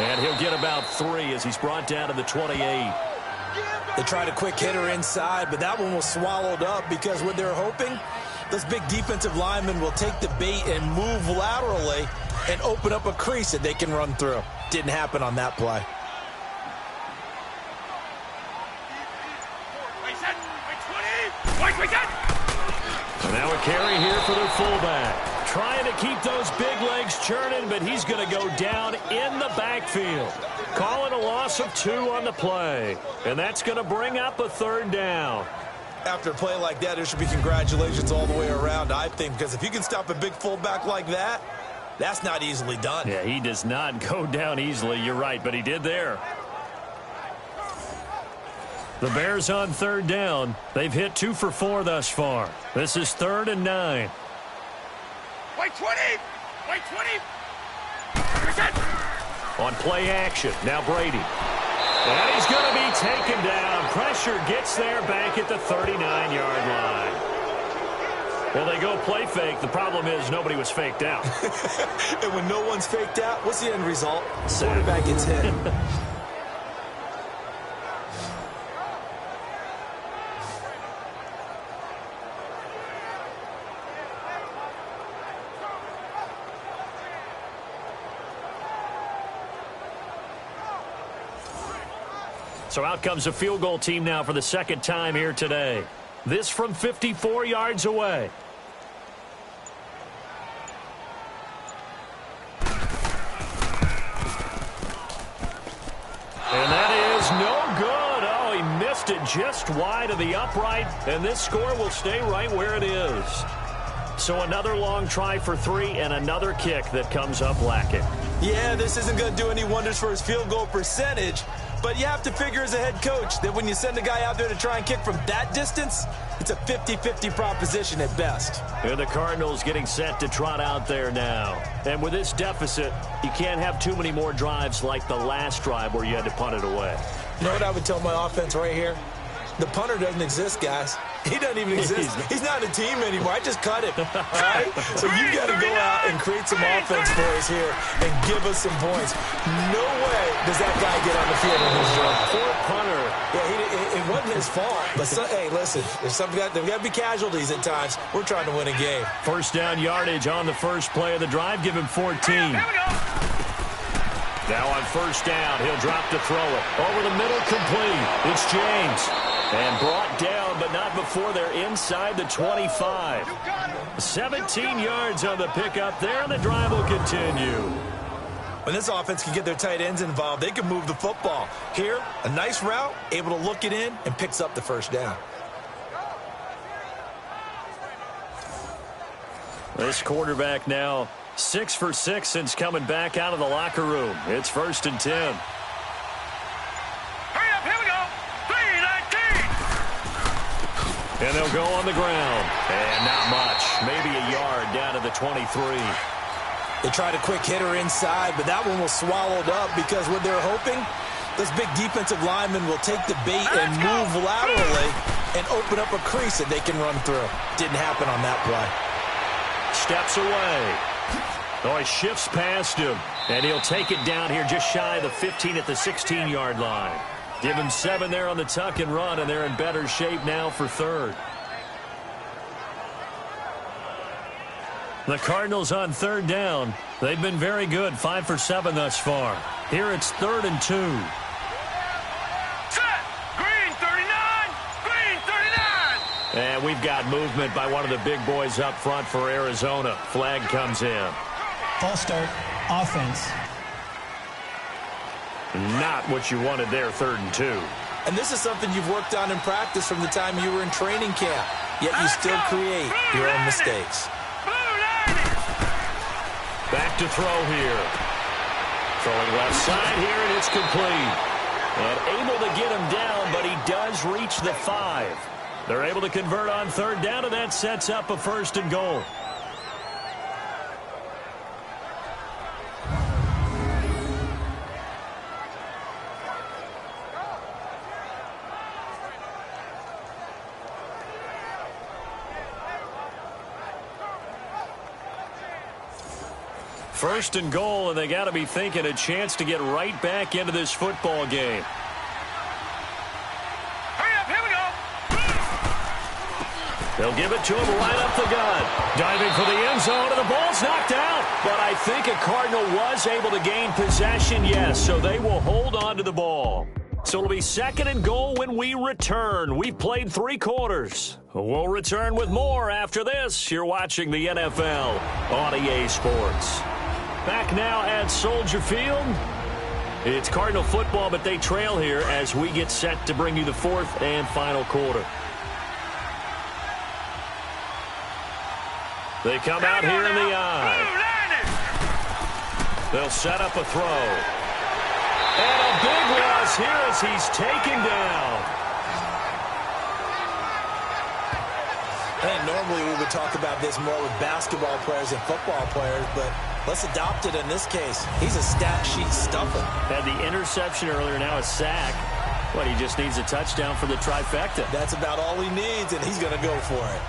And he'll get about 3 as he's brought down to the 28. They tried a quick hitter inside, but that one was swallowed up because what they're hoping, those big defensive linemen will take the bait and move laterally and open up a crease that they can run through. Didn't happen on that play. Wait, set! Wait 20! Wait, we got! And now a carry here for their fullback. Trying to keep those big legs churning, but he's going to go down in the backfield. Calling a loss of 2 on the play. And that's going to bring up a 3rd down. After a play like that, there should be congratulations all the way around, I think, because if you can stop a big fullback like that, that's not easily done. Yeah, he does not go down easily. You're right, but he did there. The Bears on 3rd down. They've hit 2 for 4 thus far. This is 3rd and 9. Wait 20! Wait 20! We got! On play action, now Brady. And he's going to be taken down. Pressure gets there back at the 39-yard line. Well, they go play fake. The problem is nobody was faked out. And when no one's faked out, what's the end result? Quarterback gets hit. So out comes a field goal team now for the 2nd time here today. This from 54 yards away. And that is no good. Oh, he missed it just wide of the upright, and this score will stay right where it is. So another long try for 3 and another kick that comes up lacking. Yeah, this isn't going to do any wonders for his field goal percentage, but you have to figure as a head coach that when you send a guy out there to try and kick from that distance, it's a 50-50 proposition at best. And the Cardinals getting set to trot out there now. And with this deficit, you can't have too many more drives like the last drive where you had to punt it away. You know what I would tell my offense right here? The punter doesn't exist, guys. He doesn't even exist. He's not a team anymore. I just cut him. All right? So you've got to go out and create some offense for us here and give us some points. No way does that guy get on the field in this drive. Poor punter. Yeah, it wasn't his fault. But, hey, listen, there's got to be casualties at times. We're trying to win a game. 1st down yardage on the first play of the drive. Give him 14. Here we go! Now on 1st down, he'll drop to throw it. Over the middle, complete. It's James. And brought down, but not before they're inside the 25. 17 yards on the pickup there, and the drive will continue. When this offense can get their tight ends involved, they can move the football. Here, a nice route, able to look it in, and picks up the 1st down. This quarterback now 6 for 6 since coming back out of the locker room. It's 1st and 10. And they'll go on the ground. And not much. Maybe a yard down to the 23. They tried a quick hitter inside, but that one was swallowed up because what they're hoping, those big defensive linemen will take the bait and move laterally and open up a crease that they can run through. Didn't happen on that play. Steps away. Oh, he shifts past him. And he'll take it down here just shy of the 15 at the 16-yard line. Give him 7 there on the tuck and run, and they're in better shape now for 3rd. The Cardinals on 3rd down. They've been very good, 5 for 7 thus far. Here it's 3rd and 2. Set! Green 39! Green 39! And we've got movement by one of the big boys up front for Arizona. Flag comes in. False start, offense. Not what you wanted there, 3rd and 2. And this is something you've worked on in practice from the time you were in training camp. Yet you still create your own mistakes. Back to throw here. Throwing left side here, and it's complete. And able to get him down, but he does reach the 5. They're able to convert on third down, and that sets up a 1st and goal. First and goal, and they got to be thinking a chance to get right back into this football game. Hurry up, here we go. They'll give it to him right up the gut. Diving for the end zone, and the ball's knocked out. But I think a Cardinal was able to gain possession, yes, so they will hold on to the ball. So it'll be 2nd and goal when we return. We've played 3 quarters. We'll return with more after this. You're watching the NFL on EA Sports. Back now at Soldier Field. It's Cardinal football, but they trail here as we get set to bring you the 4th and final quarter. They come out here in the eye. They'll set up a throw. And a big loss here as he's taken down. And normally we would talk about this more with basketball players and football players, but let's adopt it in this case. He's a stat sheet stuffer. Had the interception earlier, now a sack. But he just needs a touchdown for the trifecta. That's about all he needs, and he's going to go for it.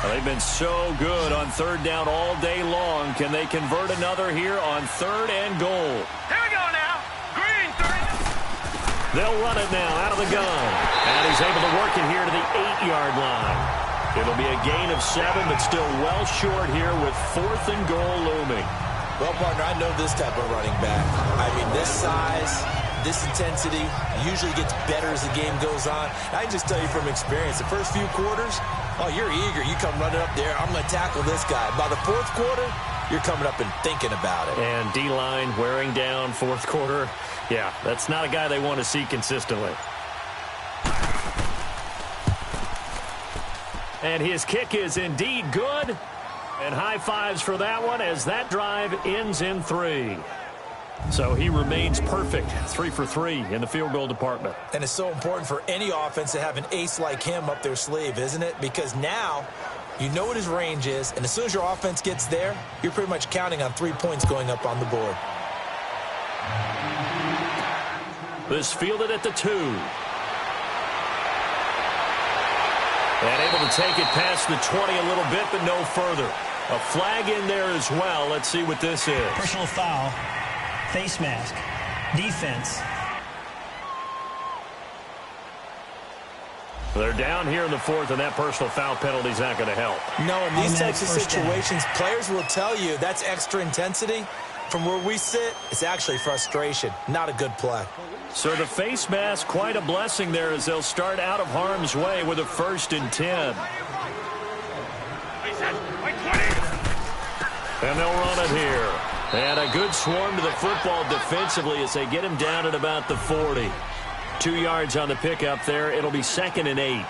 Well, they've been so good on third down all day long. Can they convert another here on 3rd and goal? Here we go now. Green 30. They'll run it now out of the gun. And he's able to work it here to the 8-yard line. It'll be a gain of 7, but still well short here with 4th and goal looming. Well, partner, I know this type of running back. I mean, this size, this intensity usually gets better as the game goes on. I can just tell you from experience, the first few quarters, oh, you're eager. You come running up there. I'm going to tackle this guy. By the 4th quarter, you're coming up and thinking about it. And D-line wearing down 4th quarter. Yeah, that's not a guy they want to see consistently. And his kick is indeed good. And high fives for that one as that drive ends in 3. So he remains perfect, 3 for 3 in the field goal department. And it's so important for any offense to have an ace like him up their sleeve, isn't it? Because now you know what his range is, and as soon as your offense gets there, you're pretty much counting on 3 points going up on the board. This fielded at the 2. And able to take it past the 20 a little bit, but no further. A flag in there as well. Let's see what this is. Personal foul. Face mask. Defense. They're down here in the 4th, and that personal foul penalty is not going to help. No, in these types of situations, players will tell you that's extra intensity. From where we sit, it's actually frustration. Not a good play. So the face mask, quite a blessing there as they'll start out of harm's way with a 1st and 10. And they'll run it here. And a good swarm to the football defensively as they get him down at about the 40. 2 yards on the pickup there. It'll be 2nd and 8.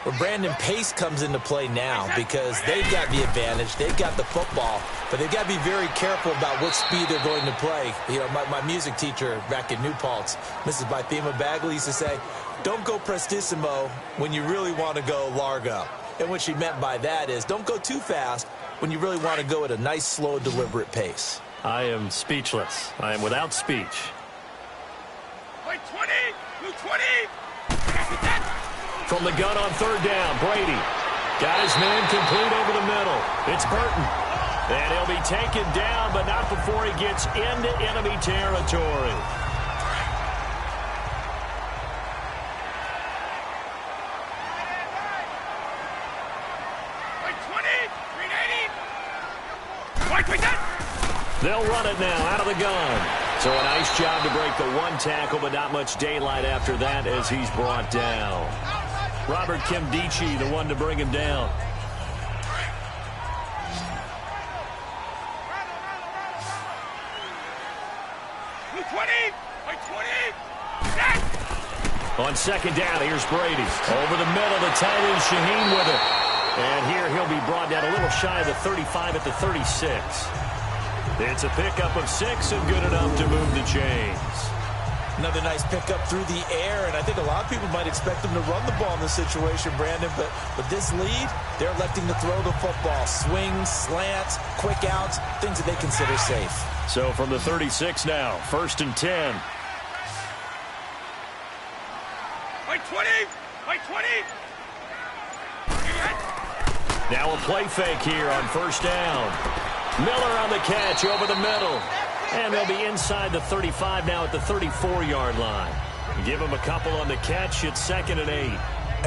Well, Brandon, pace comes into play now because they've got the advantage. They've got the football, but they've got to be very careful about what speed they're going to play. You know, my music teacher back in New Paltz, Mrs. Bythema Bagley, used to say, don't go prestissimo when you really want to go largo. And what she meant by that is don't go too fast when you really want to go at a nice, slow, deliberate pace. I am speechless. I am without speech. Wait, 20! Move 20! From the gun on third down, Brady got his man complete over the middle. It's Burton. And he'll be taken down, but not before he gets into enemy territory. Wait, 20! 380! Wait, we got... They'll run it now out of the gun. So a nice job to break the 1 tackle, but not much daylight after that as he's brought down. Robert Kimdichie, the one to bring him down. On second down, here's Brady. Over the middle, the tight end Shaheen with it. And here he'll be brought down a little shy of the 35 at the 36. It's a pickup of 6 and good enough to move the chains. Another nice pickup through the air, and I think a lot of people might expect them to run the ball in this situation, Brandon, but with this lead, they're electing to throw the football. Swings, slants, quick outs, things that they consider safe. So from the 36 now, 1st and 10. By 20! By 20! Now a play fake here on 1st down. Miller on the catch over the middle. And they'll be inside the 35 now at the 34-yard line. Give them a couple on the catch. It's 2nd and 8.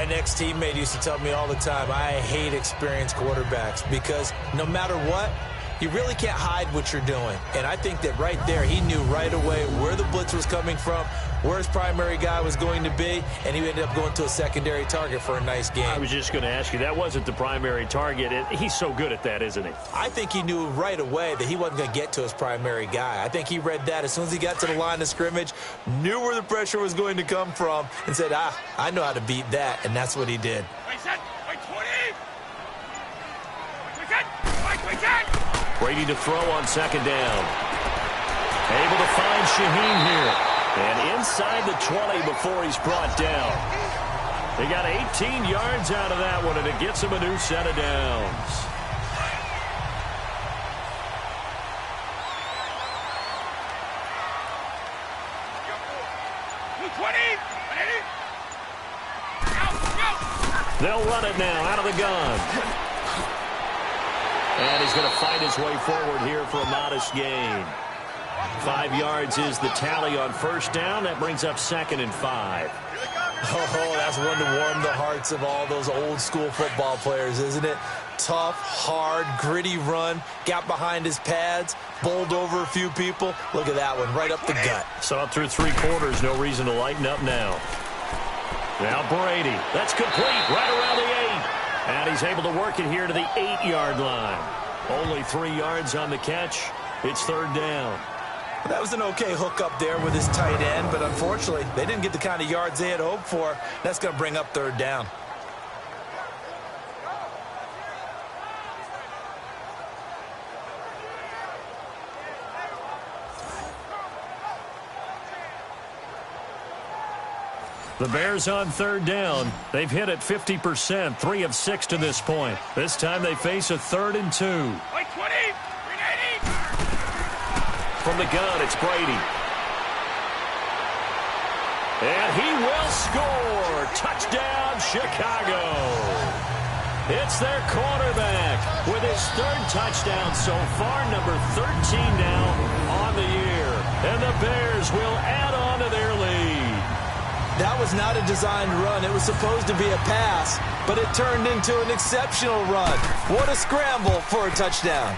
An ex-teammate used to tell me all the time, I hate experienced quarterbacks because no matter what, you really can't hide what you're doing. And I think that right there, he knew right away where the blitz was coming from, where his primary guy was going to be, and he ended up going to a secondary target for a nice game. I was just going to ask you, that wasn't the primary target. He's so good at that, isn't he? I think he knew right away that he wasn't going to get to his primary guy. I think he read that as soon as he got to the line of scrimmage, knew where the pressure was going to come from, and said, I know how to beat that, and that's what he did. By 20! By Brady to throw on 2nd down. Able to find Shaheen here. And inside the 20 before he's brought down. They got 18 yards out of that one, and it gets him a new set of downs. They'll run it now out of the gun. And he's going to fight his way forward here for a modest gain. 5 yards is the tally on 1st down. That brings up 2nd and 5. Oh, that's one to warm the hearts of all those old school football players, isn't it? Tough, hard, gritty run. Got behind his pads, bowled over a few people. Look at that one, right up the gut. Saw it through 3 quarters. No reason to lighten up now. Now Brady. That's complete right around the 8. And he's able to work it here to the 8-yard line. Only 3 yards on the catch. It's 3rd down. That was an okay hook up there with his tight end, but unfortunately, they didn't get the kind of yards they had hoped for. That's going to bring up 3rd down. The Bears on 3rd down. They've hit it 50%, 3 of 6 to this point. This time they face a 3rd and 2. By 20! From the gun, it's Brady. And he will score. Touchdown, Chicago. It's their quarterback with his 3rd touchdown so far, number 13 now on the year. And the Bears will add on to their lead. That was not a designed run. It was supposed to be a pass, but it turned into an exceptional run. What a scramble for a touchdown.